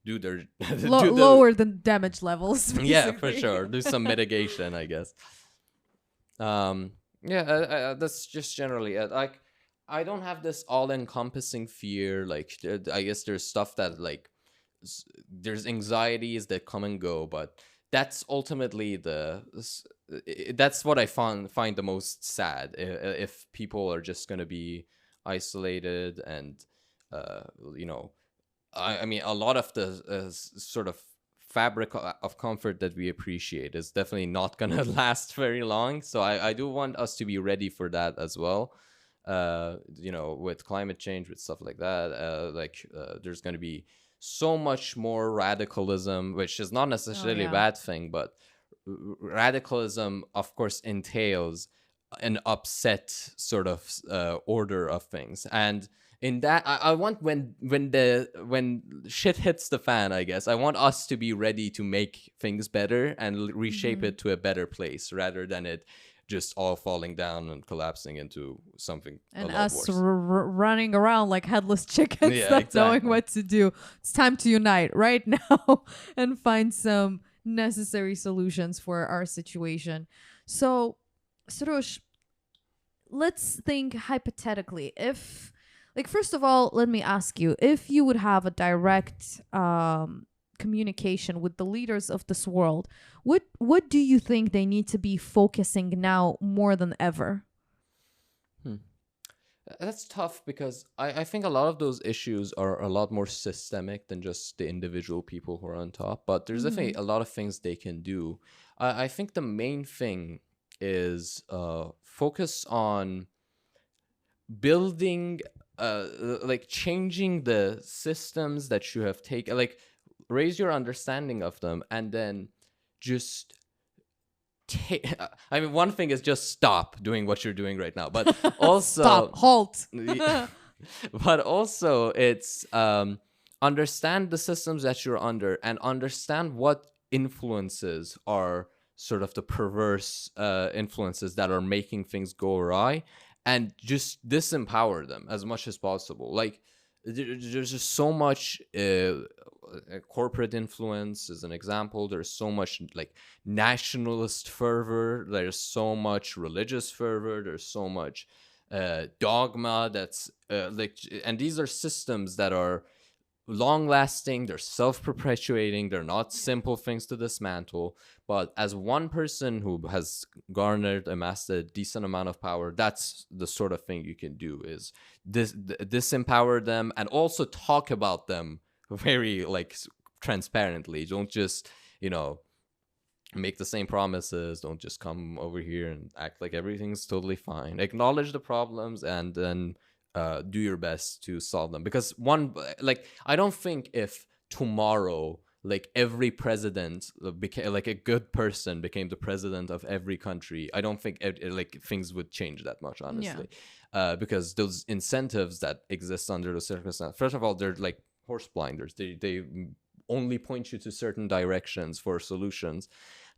do their do the Lower the damage levels, yeah, for basically. sure. Do some mitigation, I guess. Yeah, that's just generally it. Like, I don't have this all-encompassing fear. Like, I guess there's stuff that like there's anxieties that come and go, but that's ultimately that's what I find the most sad. If people are just gonna be isolated and, uh, you know, I mean, a lot of the sort of fabric of comfort that we appreciate is definitely not gonna last very long. So I do want us to be ready for that as well. With climate change, with stuff like that, there's gonna be so much more radicalism, which is not Oh necessarily a yeah. bad thing, but radicalism, of course, entails an upset sort of order of things. And in that, I want when shit hits the fan, I guess I want us to be ready to make things better and reshape Mm-hmm. it to a better place rather than it just all falling down and collapsing into something a And lot us worse. running around like headless chickens, Yeah, not knowing exactly. what to do. It's time to unite right now and find some necessary solutions for our situation. So, Sarosh, let's think hypothetically. If, like, first of all, let me ask you, if you would have a direct communication with the leaders of this world, what do you think they need to be focusing now more than ever? Hmm. That's tough because I think a lot of those issues are a lot more systemic than just the individual people who are on top. But there's definitely a lot of things they can do. I think the main thing is focus on building, like changing the systems that you have taken, like raise your understanding of them, and then just I mean, one thing is just stop doing what you're doing right now, but also Stop, halt. but also it's understand the systems that you're under and understand what influences are sort of the perverse influences that are making things go awry, and just disempower them as much as possible. Like there's just so much corporate influence as an example. There's so much like nationalist fervor, there's so much religious fervor, there's so much dogma that's like, and these are systems that are long lasting, they're self perpetuating, they're not simple things to dismantle. But as one person who has amassed a decent amount of power, that's the sort of thing you can do, is disempower them and also talk about them very like transparently. Don't just, you know, make the same promises. Don't just come over here and act like everything's totally fine. Acknowledge the problems and then do your best to solve them. Because like, I don't think if tomorrow like every president became like a good person became the president of every country, I don't think like things would change that much, honestly. Because those incentives that exist under the circumstance, first of all, they're like horse blinders. They only point you to certain directions for solutions,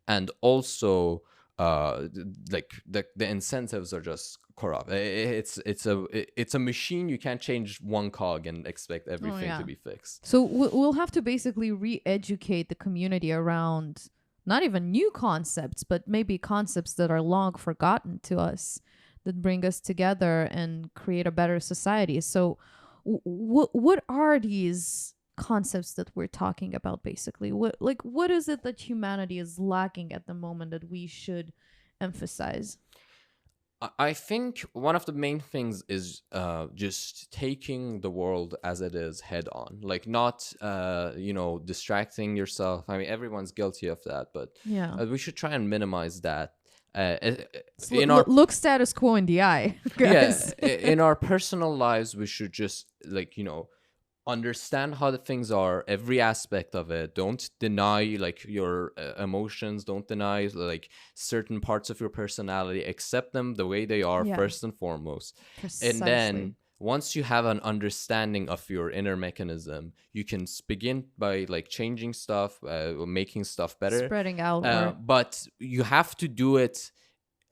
and also like the incentives are just corrupt. It's a machine. You can't change one cog and expect everything to be fixed. So we'll have to basically re-educate the community around not even new concepts, but maybe concepts that are long forgotten to us, that bring us together and create a better society. So what are these concepts that we're talking about, basically? What is it that humanity is lacking at the moment that we should emphasize? I think one of the main things is just taking the world as it is head on, like not distracting yourself. I mean, everyone's guilty of that, but we should try and minimize that. Look status quo in the eye, guys. Yeah, in our personal lives, we should just like, understand how the things are, every aspect of it. Don't deny like your emotions, don't deny like certain parts of your personality, accept them the way they are, first and foremost. Precisely. And then once you have an understanding of your inner mechanism, you can begin by like changing stuff, making stuff better, spreading out. but you have to do it.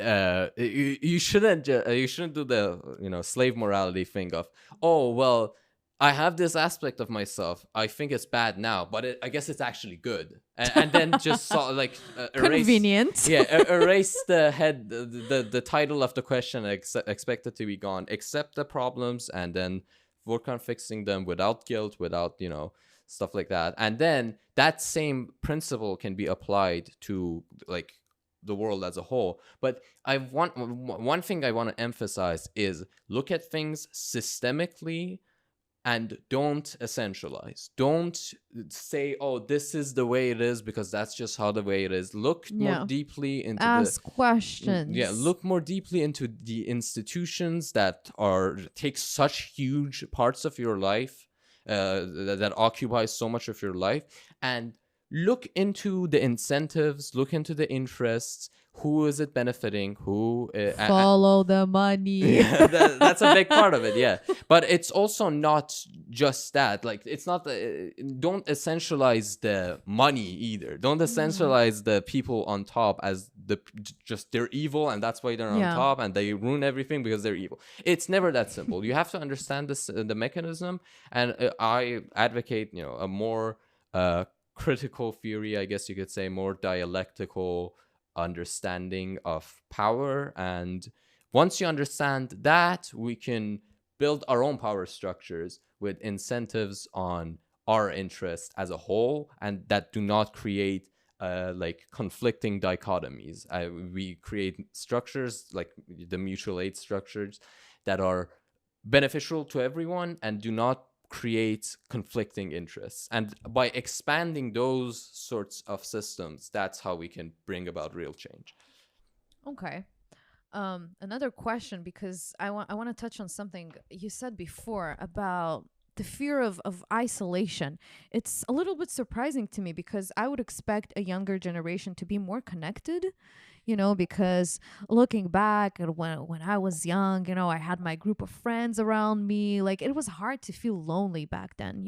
You shouldn't do the slave morality thing of, oh well, I have this aspect of myself, I think it's bad now, but I guess it's actually good, and then just erase, convenient. Erase the title of the question, expect it to be gone. Accept the problems and then work on fixing them without guilt, without stuff like that. And then that same principle can be applied to like the world as a whole. But one thing I want to emphasize is look at things systemically and don't essentialize. Don't say, oh, this is the way it is because that's just how the way it is. Look more deeply into ask questions. Look more deeply into the institutions that take such huge parts of your life, that occupy so much of your life, and look into the incentives, look into the interests. Who is it benefiting? Who follow the money? That's a big part of it, yeah. But it's also not just that. Like, it's not. Don't essentialize the money either. Don't essentialize the people on top as they're evil and that's why they're on top and they ruin everything because they're evil. It's never that simple. You have to understand the mechanism, and I advocate a more critical theory, I guess you could say, more dialectical understanding of power. And once you understand that, we can build our own power structures with incentives on our interest as a whole, and that do not create like conflicting dichotomies. We create structures like the mutual aid structures that are beneficial to everyone and do not create conflicting interests. And by expanding those sorts of systems, that's how we can bring about real change. Okay. Another question, because I want to touch on something you said before about the fear of isolation. It's a little bit surprising to me because I would expect a younger generation to be more connected, because looking back at when I was young, I had my group of friends around me. Like, it was hard to feel lonely back then.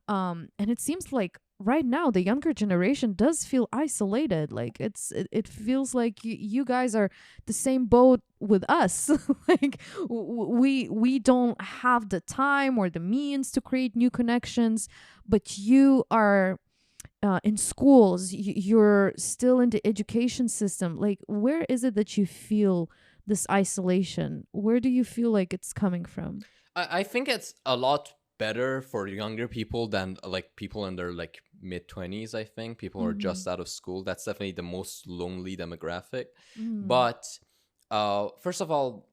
And it seems like right now the younger generation does feel isolated. Like, it feels like you guys are the same boat with us. Like, we don't have the time or the means to create new connections, but you are in schools, you're still in the education system. Like, where is it that you feel this isolation? Where do you feel like it's coming from? I think it's a lot better for younger people than like people in their like mid-20s. I think people who are Mm-hmm. just out of school, that's definitely the most lonely demographic. Mm. But first of all,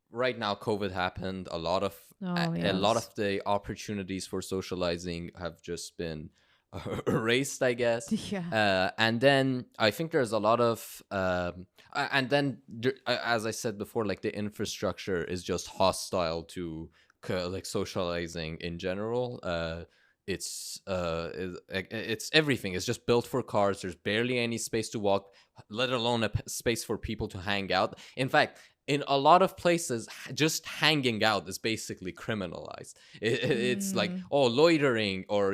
right now COVID happened. Oh, A lot yes. of the opportunities for socializing have just been erased, I guess. Yeah. And then I think there's a lot of and then as I said before, like the infrastructure is just hostile to like socializing in general. It's everything is just built for cars. There's barely any space to walk, let alone a space for people to hang out. In fact, in a lot of places, just hanging out is basically criminalized. It's like, Mm. oh, loitering, or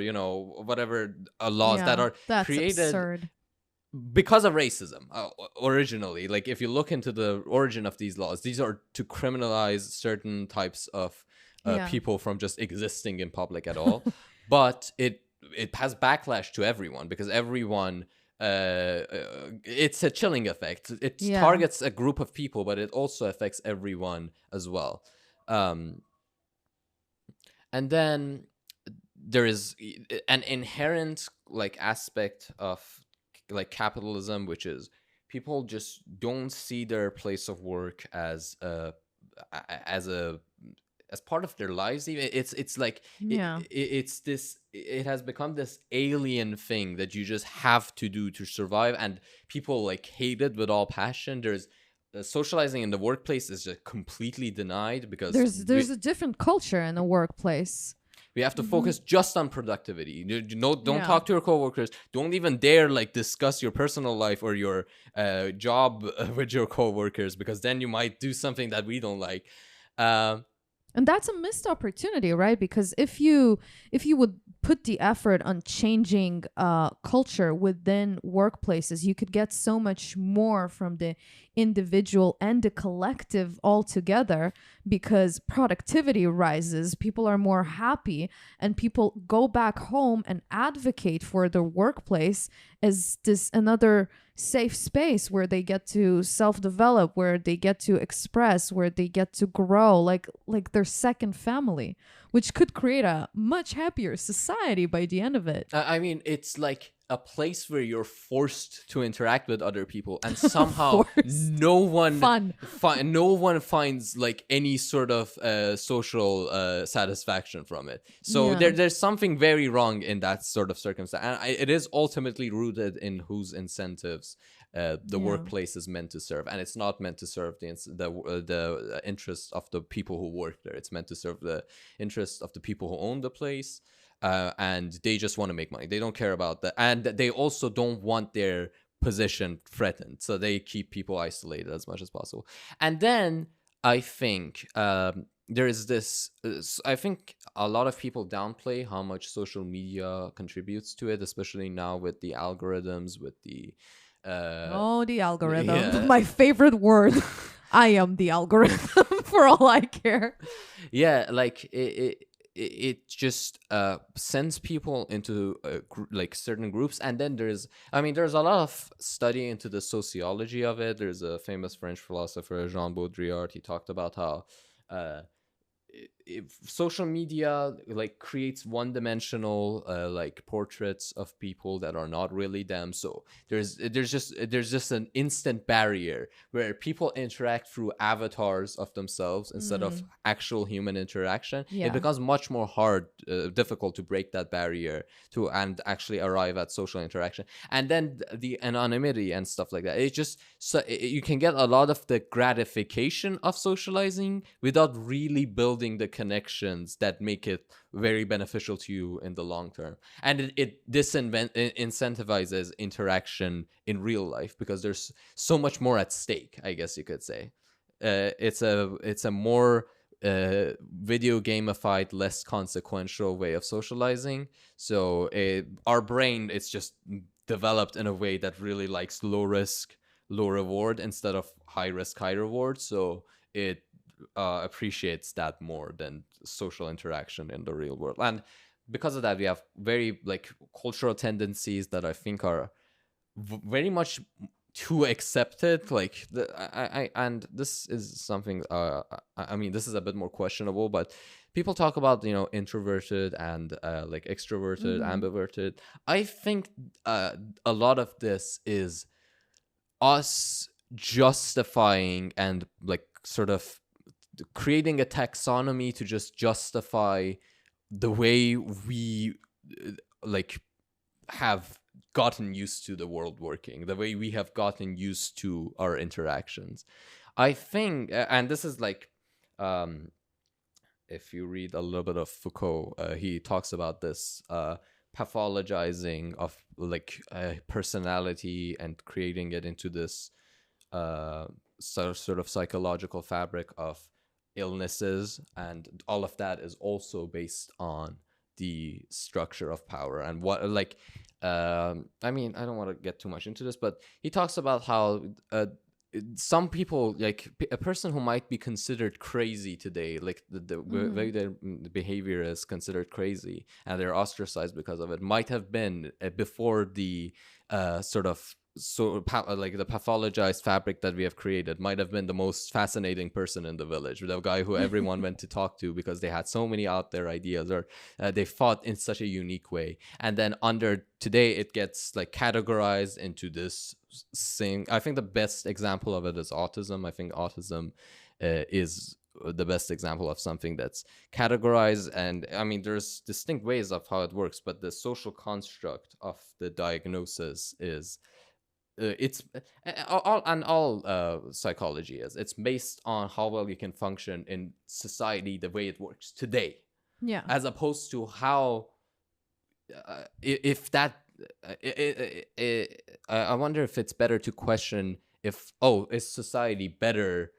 whatever laws that Yeah, are that's created absurd. because of racism, originally. Like, if you look into the origin of these laws, these are to criminalize certain types of Yeah. people from just existing in public at all. But it has backlash to everyone, because everyone, it's a chilling effect. It Yeah. targets a group of people, but it also affects everyone as well. um, and then there is an inherent like aspect of like capitalism, which is people just don't see their place of work as as a as part of their lives. Even it's like Yeah. it has become this alien thing that you just have to do to survive, and people like hate it with all passion. There's socializing in the workplace is just completely denied, because There's a different culture in the workplace. we have to Mm-hmm. focus just on productivity. Don't Yeah. talk to your coworkers. Don't even dare like discuss your personal life or your job with your coworkers, because then you might do something that we don't like. Um, And that's a missed opportunity, right? Because if you would put the effort on changing culture within workplaces, you could get so much more from the individual and the collective all together, because productivity rises, people are more happy, and people go back home and advocate for their workplace as this another safe space where they get to self-develop, where they get to express, where they get to grow, like their second family, which could create a much happier society by the end of it. I mean, it's like a place where you're forced to interact with other people, and somehow Forced. Fun. no one finds like any sort of social satisfaction from it. So Yeah. there's something very wrong in that sort of circumstance, and it is ultimately rooted in whose incentives the Yeah. workplace is meant to serve, and it's not meant to serve the interests of the people who work there. It's meant to serve the interests of the people who own the place. And they just want to make money. They don't care about that, and they also don't want their position threatened, so they keep people isolated as much as possible. And then I think there is this. I think a lot of people downplay how much social media contributes to it, especially now with the algorithms, with the Oh, the algorithm. yeah. My favorite word. I am the algorithm for all I care. Yeah, like it just sends people into like certain groups. And then there's a lot of study into the sociology of it. There's a famous French philosopher, Jean Baudrillard. He talked about how if social media like creates one-dimensional like portraits of people that are not really them. So there's just an instant barrier where people interact through avatars of themselves instead of actual human interaction. It Yeah. becomes much more difficult to break that barrier to and actually arrive at social interaction. And then the anonymity and stuff like that, it just you can get a lot of the gratification of socializing without really building the connections that make it very beneficial to you in the long term. And it incentivizes interaction in real life because there's so much more at stake, I guess you could say. It's a more video gamified, less consequential way of socializing. So our brain, it's just developed in a way that really likes low risk, low reward instead of high risk, high reward. So it appreciates that more than social interaction in the real world. And because of that, we have very like cultural tendencies that I think are very much too accepted. Like and this is something I mean, this is a bit more questionable, but people talk about, introverted and like extroverted, ambiverted. I think a lot of this is us justifying and like sort of creating a taxonomy to just justify the way we like have gotten used to the world working, the way we have gotten used to our interactions. I think, and this is like, if you read a little bit of Foucault, he talks about this pathologizing of like personality and creating it into this sort of psychological fabric of illnesses, and all of that is also based on the structure of power and what like I mean, I don't want to get too much into this, but he talks about how some people, like a person who might be considered crazy today, like the way their behavior is considered crazy and they're ostracized because of it, might have been before the like the pathologized fabric that we have created, might have been the most fascinating person in the village, the guy who everyone went to talk to because they had so many out there ideas, or they thought in such a unique way. And then under today, it gets like categorized into this thing. I think the best example of it is autism. I think autism is the best example of something that's categorized. And I mean, there's distinct ways of how it works, but the social construct of the diagnosis is it's all psychology is, it's based on how well you can function in society the way it works today, Yeah. as opposed to how if that I wonder if it's better to question if, is society better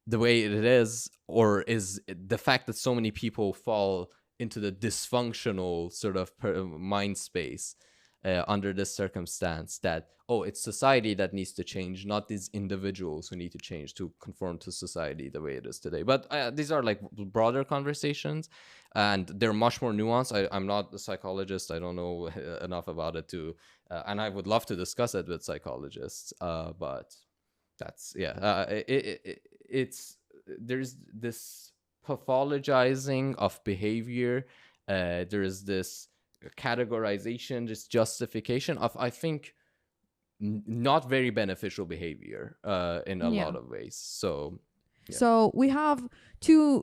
the way it is, or is the fact that so many people fall into the dysfunctional sort of mind space under this circumstance, that it's society that needs to change, not these individuals who need to change to conform to society the way it is today. But these are like broader conversations, and they're much more nuanced. I'm not a psychologist. I don't know enough about it to and I would love to discuss it with psychologists, but that's it's there's this pathologizing of behavior, there is this categorization, this justification of, I think, not very beneficial behavior in a lot of ways. So So we have two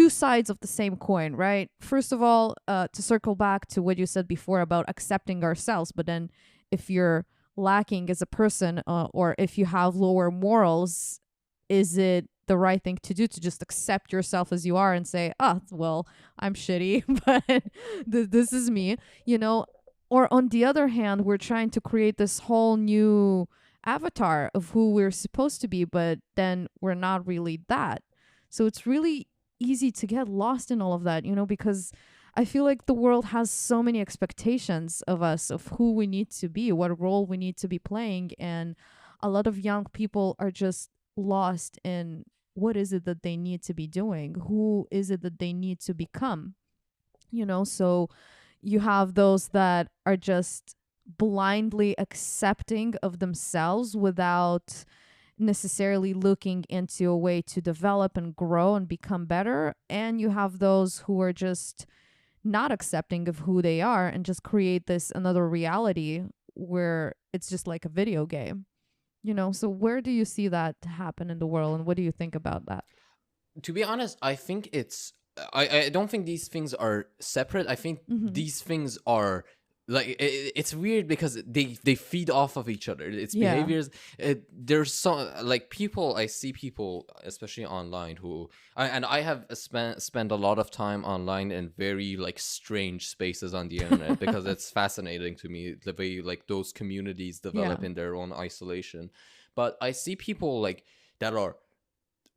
sides of the same coin, right? First of all, to circle back to what you said before about accepting ourselves, but then if you're lacking as a person, or if you have lower morals, is it the right thing to do to just accept yourself as you are and say, well, I'm shitty, but this is me, Or on the other hand, we're trying to create this whole new avatar of who we're supposed to be, but then we're not really that. So it's really easy to get lost in all of that, because I feel like the world has so many expectations of us, of who we need to be, what role we need to be playing. And a lot of young people are just lost in what is it that they need to be doing? Who is it that they need to become? So you have those that are just blindly accepting of themselves without necessarily looking into a way to develop and grow and become better. And you have those who are just not accepting of who they are and just create this another reality where it's just like a video game. So where do you see that happen in the world, and what do you think about that? To be honest, I think I don't think these things are separate. I think Mm-hmm. these things are like it's weird because they feed off of each other. It's Yeah. behaviors. There's so like people I see people, especially online, and I have spent a lot of time online in very like strange spaces on the internet because it's fascinating to me the way like those communities Yeah. develop in their own isolation. But I see people like that are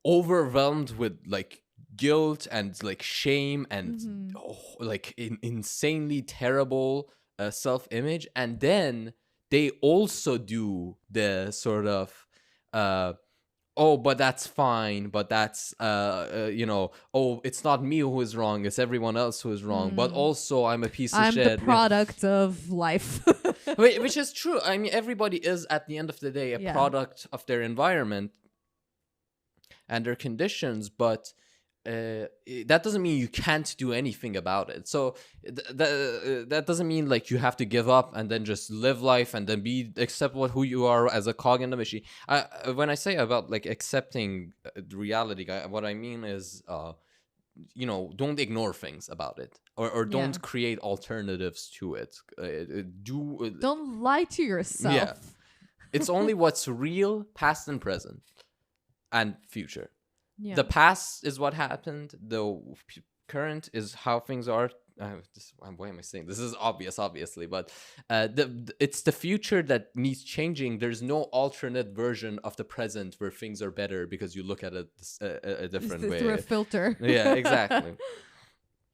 overwhelmed with like guilt and like shame and Mm-hmm. like insanely terrible self-image, and then they also do the sort of uh oh, but that's fine, but that's oh, it's not me who is wrong, it's everyone else who is wrong, but Mm. also I'm a piece of I'm the shit. product of life. Which is true. I mean, everybody is at the end of the day a Yeah. product of their environment and their conditions, but that doesn't mean you can't do anything about it. So that doesn't mean like you have to give up and then just live life and then accept who you are as a cog in the machine. When I say about like accepting reality, what I mean is don't ignore things about it, or Yeah. don't create alternatives to it. Do Don't lie to Yeah, yourself. it's only what's real, past and present and future. Yeah. The past is what happened. The current is how things are. Why am I saying this? Is obvious, obviously, but it's the future that needs changing. There's no alternate version of the present where things are better because you look at it a different way Through a filter. Yeah, exactly.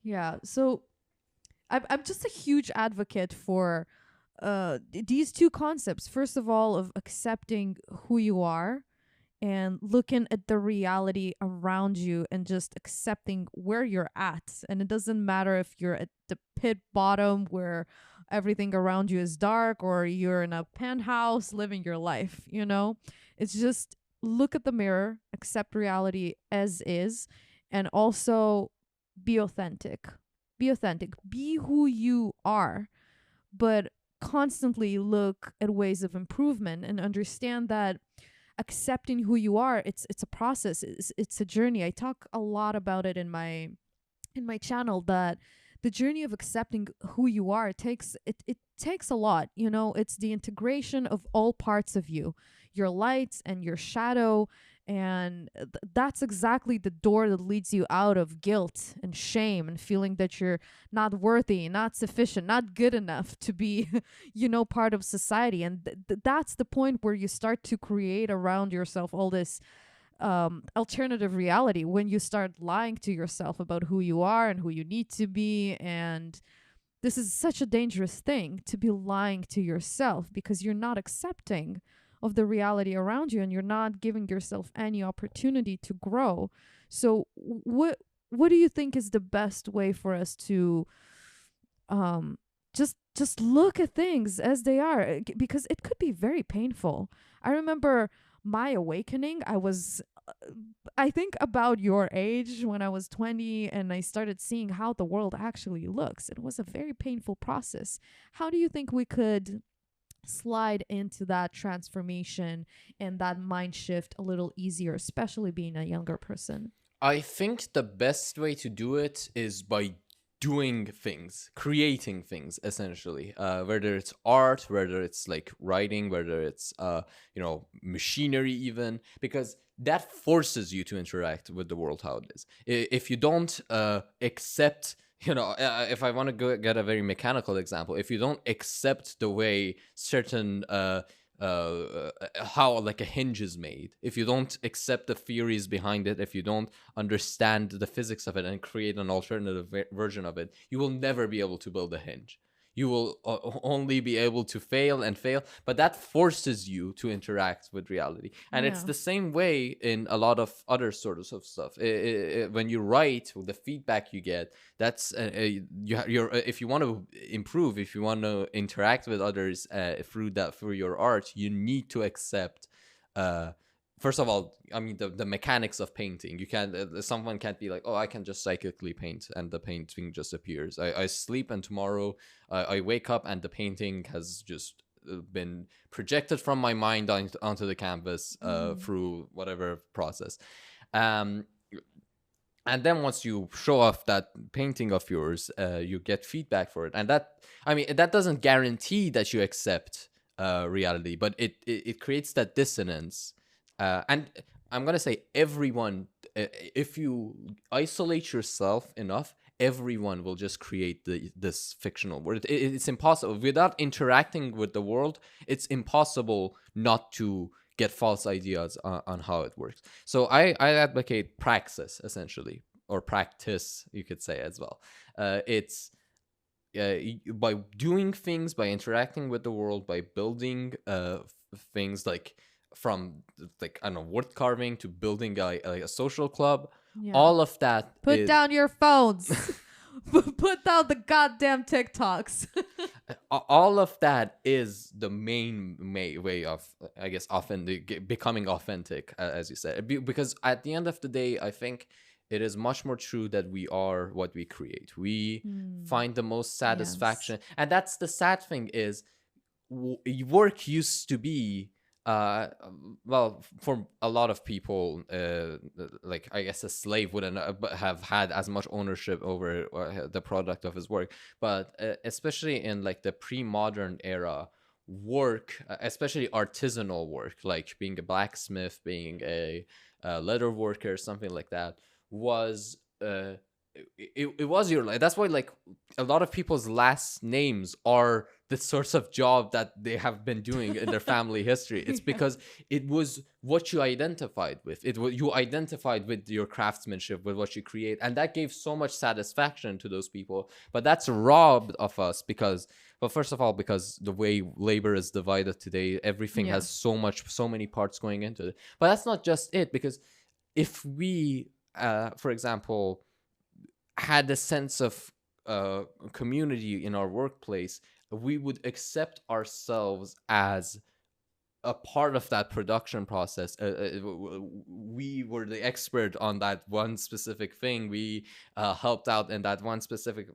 Yeah. So I'm just a huge advocate for these two concepts. First of all, of accepting who you are and looking at the reality around you and just accepting where you're at. And it doesn't matter if you're at the pit bottom where everything around you is dark, or you're in a penthouse living your life. It's just look at the mirror, accept reality as is, and also be authentic. Be authentic. Be who you are, but constantly look at ways of improvement and understand that accepting who you are, it's a process, it's a journey. I talk a lot about it in my channel, that the journey of accepting who you are it takes a lot. It's the integration of all parts of you, your lights and your shadow, and that's exactly the door that leads you out of guilt and shame and feeling that you're not worthy, not sufficient, not good enough to be part of society. And that's the point where you start to create around yourself all this alternative reality, when you start lying to yourself about who you are and who you need to be. And this is such a dangerous thing, to be lying to yourself, because you're not accepting of the reality around you and you're not giving yourself any opportunity to grow. So what do you think is the best way for us to um just look at things as they are? Because it could be very painful. I remember my awakening. I think about your age, when I was 20 and I started seeing how the world actually looks. It was a very painful process. How do you think we could slide into that transformation and that mind shift a little easier, especially being a younger person? I think the best way to do it is by doing things, creating things, essentially. Whether it's art, whether it's like writing, whether it's machinery, even, because that forces you to interact with the world how it is. If you don't accept, if I want to get a very mechanical example, if you don't accept the way certain how like a hinge is made, if you don't accept the theories behind it, if you don't understand the physics of it and create an alternative version of it, you will never be able to build a hinge. You will only be able to fail and fail, but that forces you to interact with reality. And it's Yeah. the same way in a lot of other sorts of stuff. When you write, the feedback you get, that's you're if you want to improve, if you want to interact with others through your art, you need to accept first of all, I mean, the mechanics of painting. You can't, someone can't be like, oh, I can just psychically paint and the painting just appears. I sleep and tomorrow I wake up and the painting has just been projected from my mind onto the canvas through whatever process. Um, and then once you show off that painting of yours, you get feedback for it, and that, I mean, that doesn't guarantee that you accept reality, but it creates that dissonance. And I'm gonna say everyone, if you isolate yourself enough, everyone will just create this fictional world. It's impossible without interacting with the world. It's impossible not to get false ideas on how it works. So I advocate praxis, essentially, or practice, you could say as well. It's by doing things, by interacting with the world, by building things like, from like, I don't know, wood carving to building a social club. Yeah. All of that. Put down your phones. Put down the goddamn TikToks. All of that is the main way of, I guess, becoming authentic, as you said. Because at the end of the day, I think it is much more true that we are what we create. We find the most satisfaction. Yes. And that's the sad thing is, work used to be, well, for a lot of people, like, I guess a slave wouldn't have had as much ownership over the product of his work. But especially in like the pre-modern era, work, especially artisanal work, like being a blacksmith, being a leather worker, something like that, was it was your life. That's why, like, a lot of people's last names are the sorts of job that they have been doing in their family history. It's because it was what you identified with. You identified with your craftsmanship, with what you create, and that gave so much satisfaction to those people. But that's robbed of us because, well, first of all, because the way labor is divided today, everything has so many parts going into it. But that's not just it, because if we, for example, had a sense of community in our workplace, we would accept ourselves as a part of that production process. We were the expert on that one specific thing. We helped out in that one specific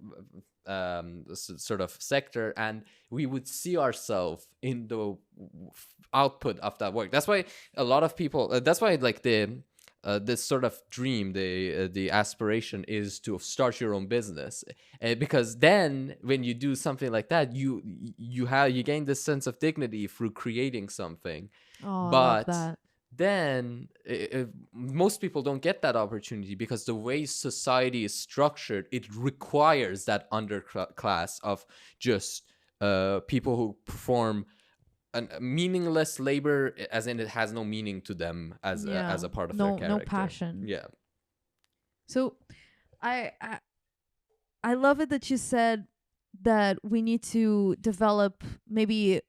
sort of sector, and we would see ourselves in the output of that work. That's why a lot of people, that's why, like, this sort of dream, the aspiration is to start your own business, because then when you do something like that, you gain this sense of dignity through creating something. Oh, but I love that. Then most people don't get that opportunity because the way society is structured, it requires that underclass of just people who perform a meaningless labor, as in it has no meaning to them as a part of their character. No passion. Yeah. So I love it that you said that we need to develop, maybe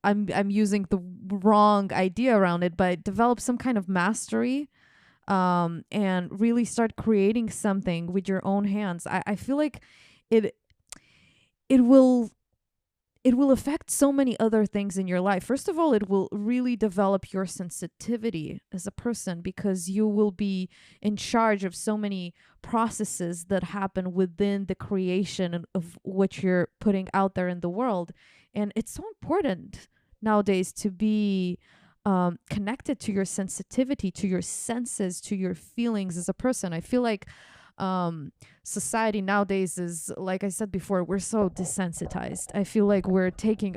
I'm using the wrong idea around it, but develop some kind of mastery, and really start creating something with your own hands. I feel like it will affect so many other things in your life. First of all, it will really develop your sensitivity as a person, because you will be in charge of so many processes that happen within the creation of what you're putting out there in the world. And it's so important nowadays to be connected to your sensitivity, to your senses, to your feelings as a person. I feel like society nowadays is, like I said before, we're so desensitized. I feel like we're taking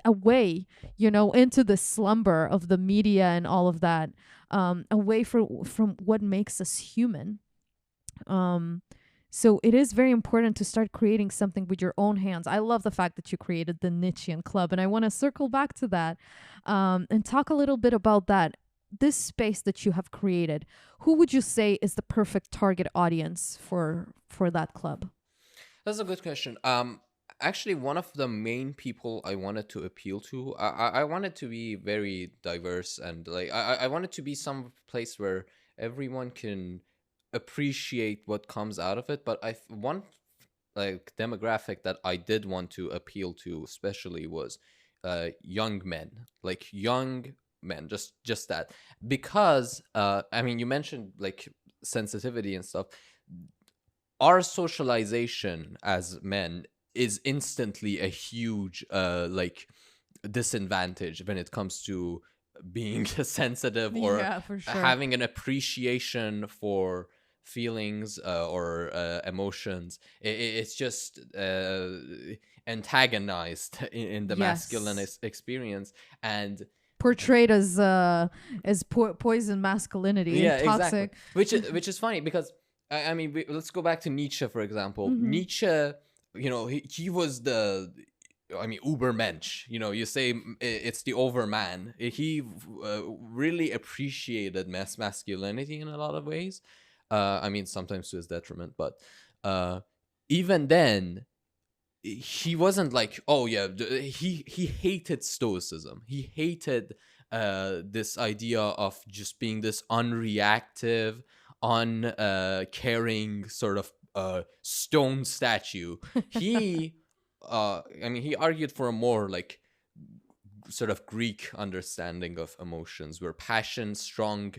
away, into the slumber of the media and all of that, away from what makes us human. So it is very important to start creating something with your own hands. I love the fact that you created the Nietzschean Club, and I want to circle back to that, and talk a little bit about that. This space that you have created, who would you say is the perfect target audience for that club? That's a good question. Actually, one of the main people I wanted to appeal to, I wanted to be very diverse, and like I wanted to be some place where everyone can appreciate what comes out of it. But one like demographic that I did want to appeal to especially was young men, like young men, just that. Because I mean, you mentioned like sensitivity and stuff. Our socialization as men is instantly a huge like disadvantage when it comes to being sensitive or Yeah, for sure. having an appreciation for feelings or emotions. It's just antagonized in the masculine Yes. experience. And Portrayed as poison masculinity, yeah, exactly. toxic. Which is funny because I mean, let's go back to Nietzsche, for example. Hmm. Nietzsche, he was the, I mean, Ubermensch. You say it's the overman. He really appreciated masculinity in a lot of ways. I mean, sometimes to his detriment, but uh, even then, he wasn't like, oh yeah, he hated stoicism. He hated this idea of just being this unreactive, caring sort of stone statue. He I mean, he argued for a more like sort of Greek understanding of emotions, where passion, strong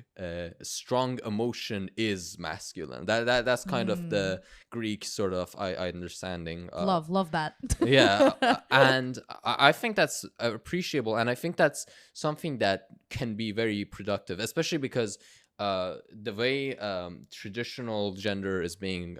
emotion is masculine. That's kind of Mm. the Greek sort of I understanding. Love that. Yeah, and I think that's appreciable, and I think that's something that can be very productive, especially because the way traditional gender is being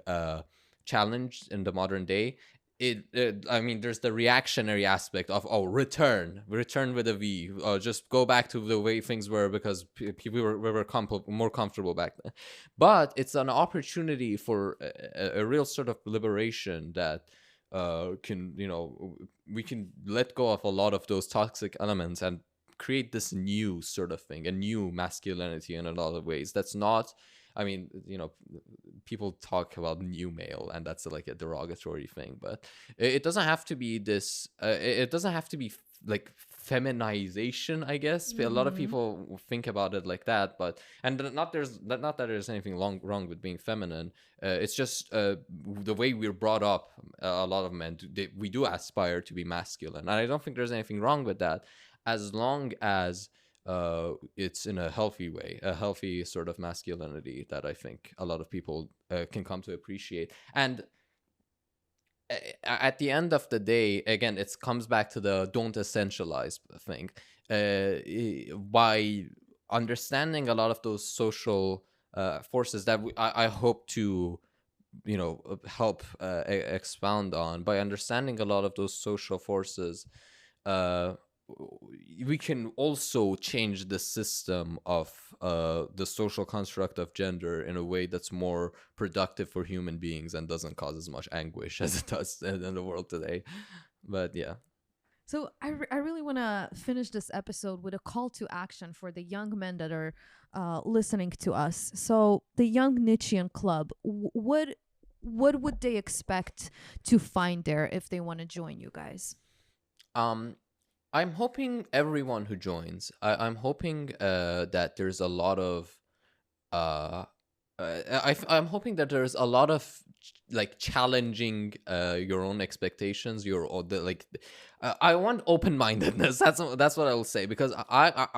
challenged in the modern day. I mean, there's the reactionary aspect of, oh, return with a V, just go back to the way things were because people were more comfortable back then. But it's an opportunity for a real sort of liberation that can, we can let go of a lot of those toxic elements and create this new sort of thing, a new masculinity in a lot of ways. That's not, I mean, people talk about new male, and that's like a derogatory thing, but it doesn't have to be this. It doesn't have to be like feminization, I guess. A lot of Hmm. people think about it like that, but not that there's anything wrong with being feminine. It's just the way we're brought up. A lot of men we do aspire to be masculine, and I don't think there's anything wrong with that, as long as it's in a healthy way, a healthy sort of masculinity that I think a lot of people can come to appreciate. And at the end of the day, again, it comes back to the don't essentialize thing. By understanding a lot of those social forces that I hope to help expound on, by understanding a lot of those social forces, uh, we can also change the system of the social construct of gender in a way that's more productive for human beings and doesn't cause as much anguish as it does in the world today. But yeah. So I really want to finish this episode with a call to action for the young men that are listening to us. So the Young Nietzschean Club, what would they expect to find there if they want to join you guys? um I'm hoping everyone who joins, I'm hoping that there's a lot of uh I'm hoping that there's a lot of like challenging your own expectations, like I want open-mindedness. That's what I will say, because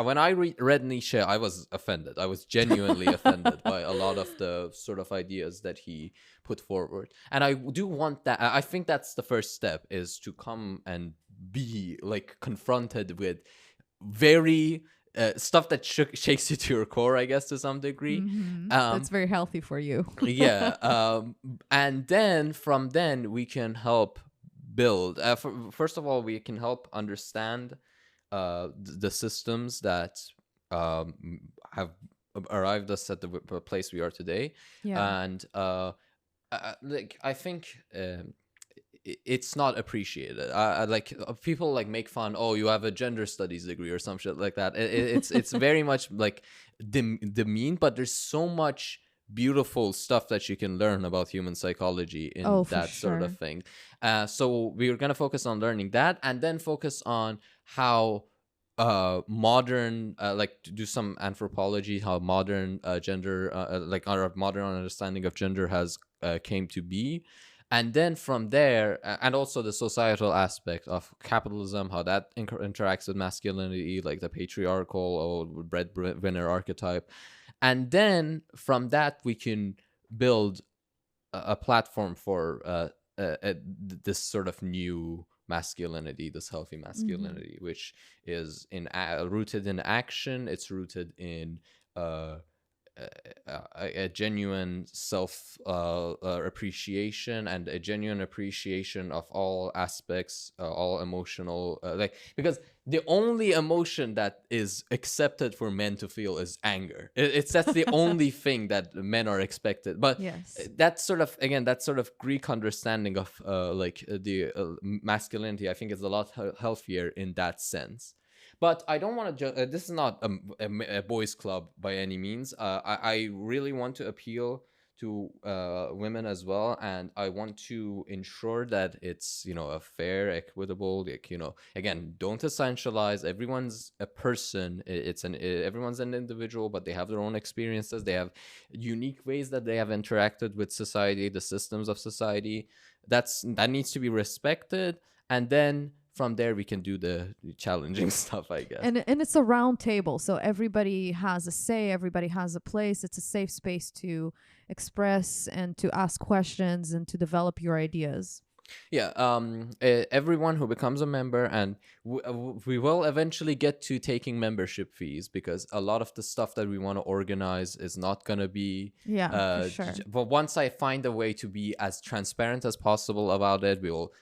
when I read Nietzsche, I was offended. I was genuinely offended by a lot of the sort of ideas that he put forward, and I do want that. I think that's the first step, is to come and be like confronted with very stuff that shakes you to your core, I guess, to some degree. That's Um, very healthy for you. yeah, and then from then we can help build. First of all, we can help understand the systems that have arrived us at the place we are today, Yeah. and like I think. It's not appreciated. Like people like make fun. Oh, you have a gender studies degree or some shit like that. It's very much like demean, but there's so much beautiful stuff that you can learn about human psychology in Oh, for that sort of sure. thing. So we're gonna focus on learning that, and then focus on how modern like to do some anthropology, how modern gender like our modern understanding of gender has came to be, And then from there, and also the societal aspect of capitalism, how that interacts with masculinity, like the patriarchal or breadwinner archetype. And then from that we can build a platform for this sort of new masculinity, this healthy Mm-hmm. masculinity, which is rooted in action. It's rooted in uh, a genuine self appreciation, and a genuine appreciation of all aspects, all emotional, like, because the only emotion that is accepted for men to feel is anger. It's that's the only thing that men are expected. But Yes. that's sort of, again, that sort of Greek understanding of the masculinity, I think, is a lot healthier in that sense. But I don't want to. This is not a boys' club by any means. I really want to appeal to women as well, and I want to ensure that it's, a fair, equitable. Like, again, don't essentialize. Everyone's a person. Everyone's an individual, but they have their own experiences. They have unique ways that they have interacted with society, the systems of society. That needs to be respected, and then from there we can do the challenging stuff, I guess. And it's a round table, so everybody has a say, everybody has a place. It's a safe space to express and to ask questions and to develop your ideas. Yeah, everyone who becomes a member, and we will eventually get to taking membership fees, because a lot of the stuff that we want to organize is not going to be Yeah, for sure. but once I find a way to be as transparent as possible about it, we will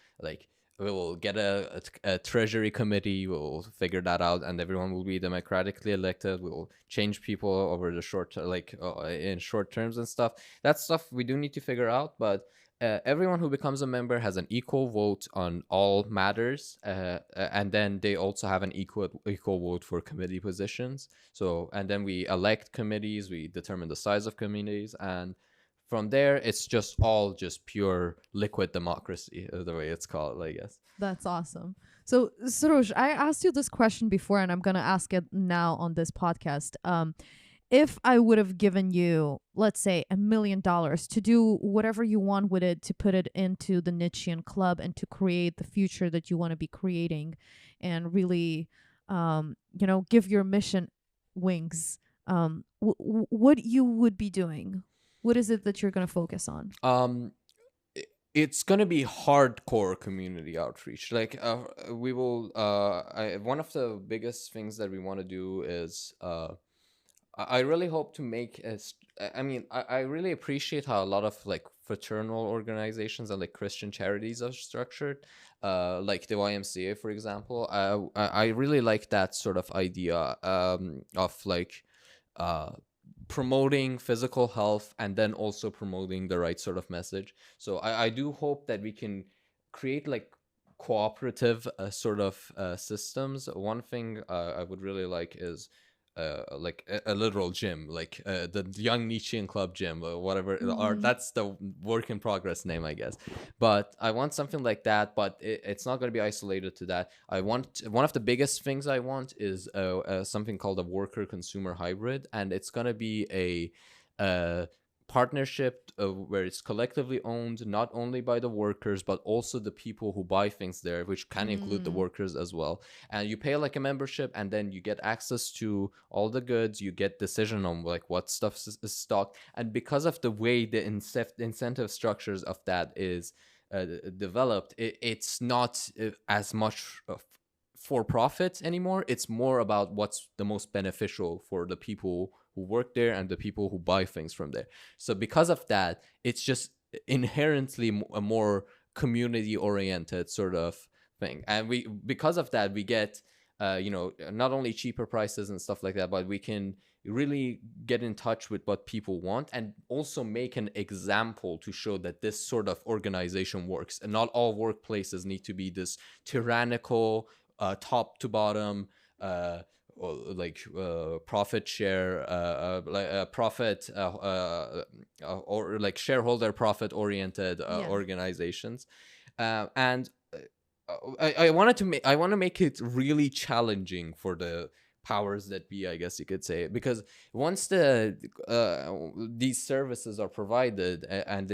get a treasury committee. We'll figure that out, and everyone will be democratically elected. We'll change people over the in short terms and stuff. That stuff we do need to figure out, but everyone who becomes a member has an equal vote on all matters, and then they also have an equal vote for committee positions. So, and then we elect committees, we determine the size of committees, and from there it's just pure liquid democracy, the way it's called, I guess. That's awesome. So, Soroush, I asked you this question before, and I'm gonna ask it now on this podcast. If I would have given you, let's say, $1 million to do whatever you want with it, to put it into the Nietzschean Club and to create the future that you want to be creating, and really, give your mission wings, what you would be doing? What is it that you're going to focus on? It's gonna be hardcore community outreach. Like, we will. One of the biggest things that we want to do is I really hope to make I mean, I really appreciate how a lot of like fraternal organizations and like Christian charities are structured, like the YMCA, for example. I really like that sort of idea, of like uh, promoting physical health and then also promoting the right sort of message. So I do hope that we can create like cooperative sort of systems. One thing I would really like is like a literal gym, like the Young Nietzschean Club gym, or whatever, or Mm-hmm. that's the work in progress name, I guess. But I want something like that, but it's not going to be isolated to that. I want, one of the biggest things I want is something called a worker consumer hybrid, and it's going to be a partnership where it's collectively owned, not only by the workers but also the people who buy things there, which can include the Mm. workers as well. And you pay like a membership, and then you get access to all the goods. You get decision on like what stuff is stocked, and because of the way the incentive structures of that is developed, it's not as much for profit anymore. It's more about what's the most beneficial for the people who work there and the people who buy things from there. So because of that, it's just inherently a more community oriented sort of thing. And we, because of that, we get not only cheaper prices and stuff like that, but we can really get in touch with what people want, and also make an example to show that this sort of organization works. And not all workplaces need to be this tyrannical, top to bottom, or like profit share, profit or like shareholder profit oriented Yeah. organizations. And I want to make it really challenging for the powers that be, I guess you could say, because once these services are provided, and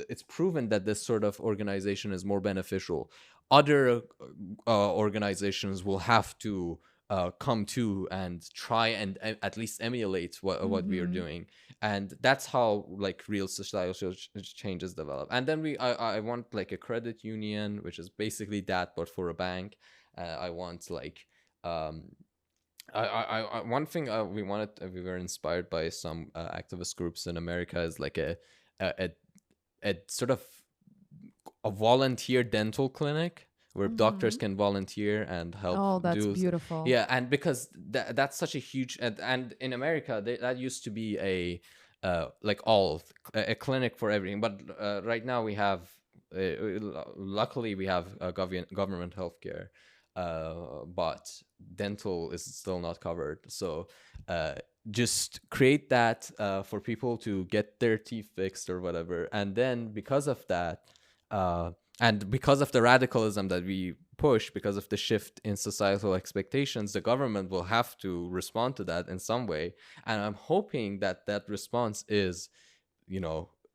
it's proven that this sort of organization is more beneficial, other organizations will have to come to and try and at least emulate what we are doing, and that's how like real societal changes develop. And then I want like a credit union, which is basically that but for a bank. I want like one thing we were inspired by some activist groups in America is like a, a sort of a volunteer dental clinic where doctors can volunteer and help. Oh, that's beautiful. Yeah, and because that's such a huge, and in America that used to be a a clinic for everything, but right now we have luckily we have government healthcare, but dental is still not covered. So just create that for people to get their teeth fixed or whatever, and then because of that, and because of the radicalism that we push, because of the shift in societal expectations, the government will have to respond to that in some way. And I'm hoping that that response is,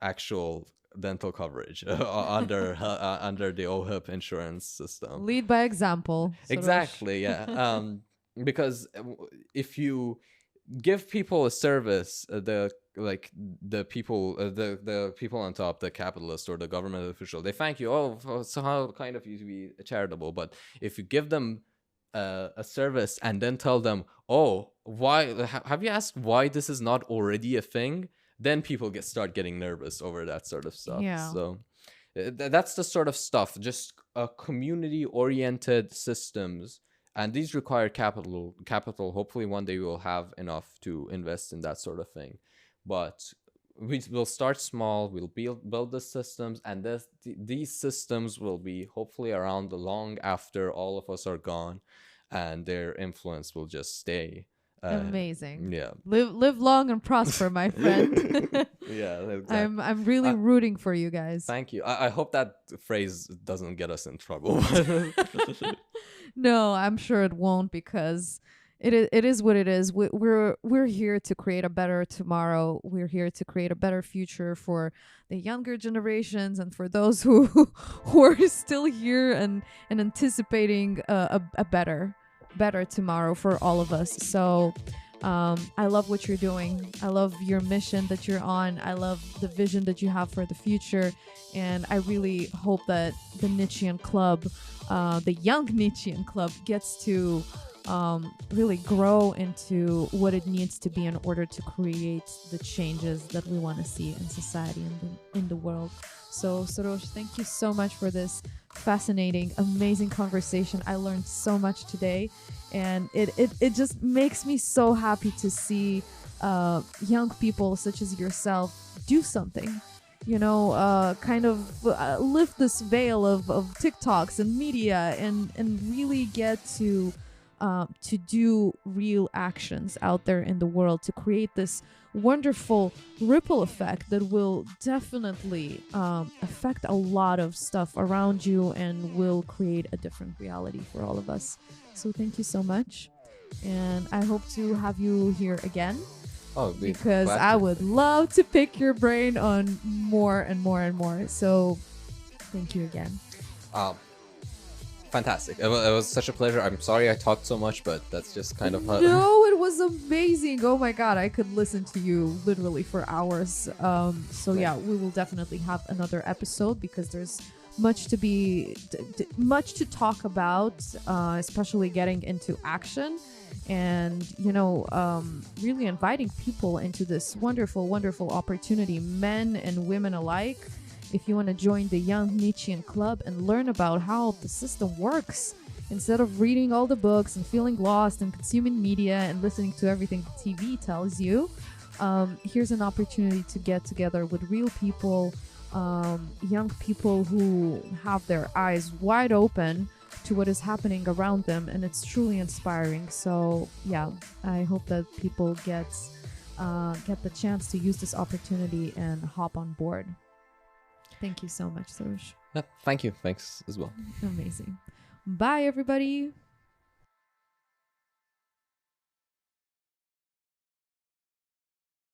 actual dental coverage under the OHIP insurance system. Lead by example. Exactly, yeah. Because if you give people a service, the people on top, the capitalist or the government official, they thank you. Oh, so how kind of you to be charitable. But if you give them a service and then tell them, oh, why have you asked why this is not already a thing, then people start getting nervous over that sort of stuff. Yeah. So that's the sort of stuff, just community oriented systems. And these require capital. Hopefully one day we will have enough to invest in that sort of thing. But we'll start small. We'll build the systems, and these systems will be hopefully around long after all of us are gone, and their influence will just stay. Amazing. Yeah. Live long and prosper, my friend. Yeah. Exactly. I'm really rooting for you guys. Thank you. I hope that phrase doesn't get us in trouble. No, I'm sure it won't, because it is what it is. We're here to create a better tomorrow. We're here to create a better future for the younger generations and for those who are still here and anticipating a better tomorrow for all of us. So I love what you're doing. I love your mission that you're on. I love the vision that you have for the future. And I really hope that the Nietzschean Club, the Young Nietzschean Club, gets to really grow into what it needs to be in order to create the changes that we want to see in society and in the world. So, Soroush, thank you so much for this fascinating, amazing conversation. I learned so much today, and it just makes me so happy to see young people such as yourself do something. Kind of lift this veil of TikToks and media and really get to do real actions out there in the world to create this wonderful ripple effect that will definitely affect a lot of stuff around you and will create a different reality for all of us. So thank you so much, and I hope to have you here again. Oh, because I would love to pick your brain on more and more and more. So thank you again. Fantastic. It was such a pleasure. I'm sorry I talked so much, but that's just kind of how... No, it was amazing. Oh my God, I could listen to you literally for hours. So yeah, we will definitely have another episode because there's much to talk about, especially getting into action. And really inviting people into this wonderful opportunity, men and women alike. If you want to join the Young Nietzschean Club and learn about how the system works, instead of reading all the books and feeling lost and consuming media and listening to everything the TV tells you, here's an opportunity to get together with real people, young people who have their eyes wide open to what is happening around them, and it's truly inspiring. So yeah, I hope that people get the chance to use this opportunity and hop on board. Thank you so much, Soroush. Thank you. Thanks as well. Amazing. Bye, everybody.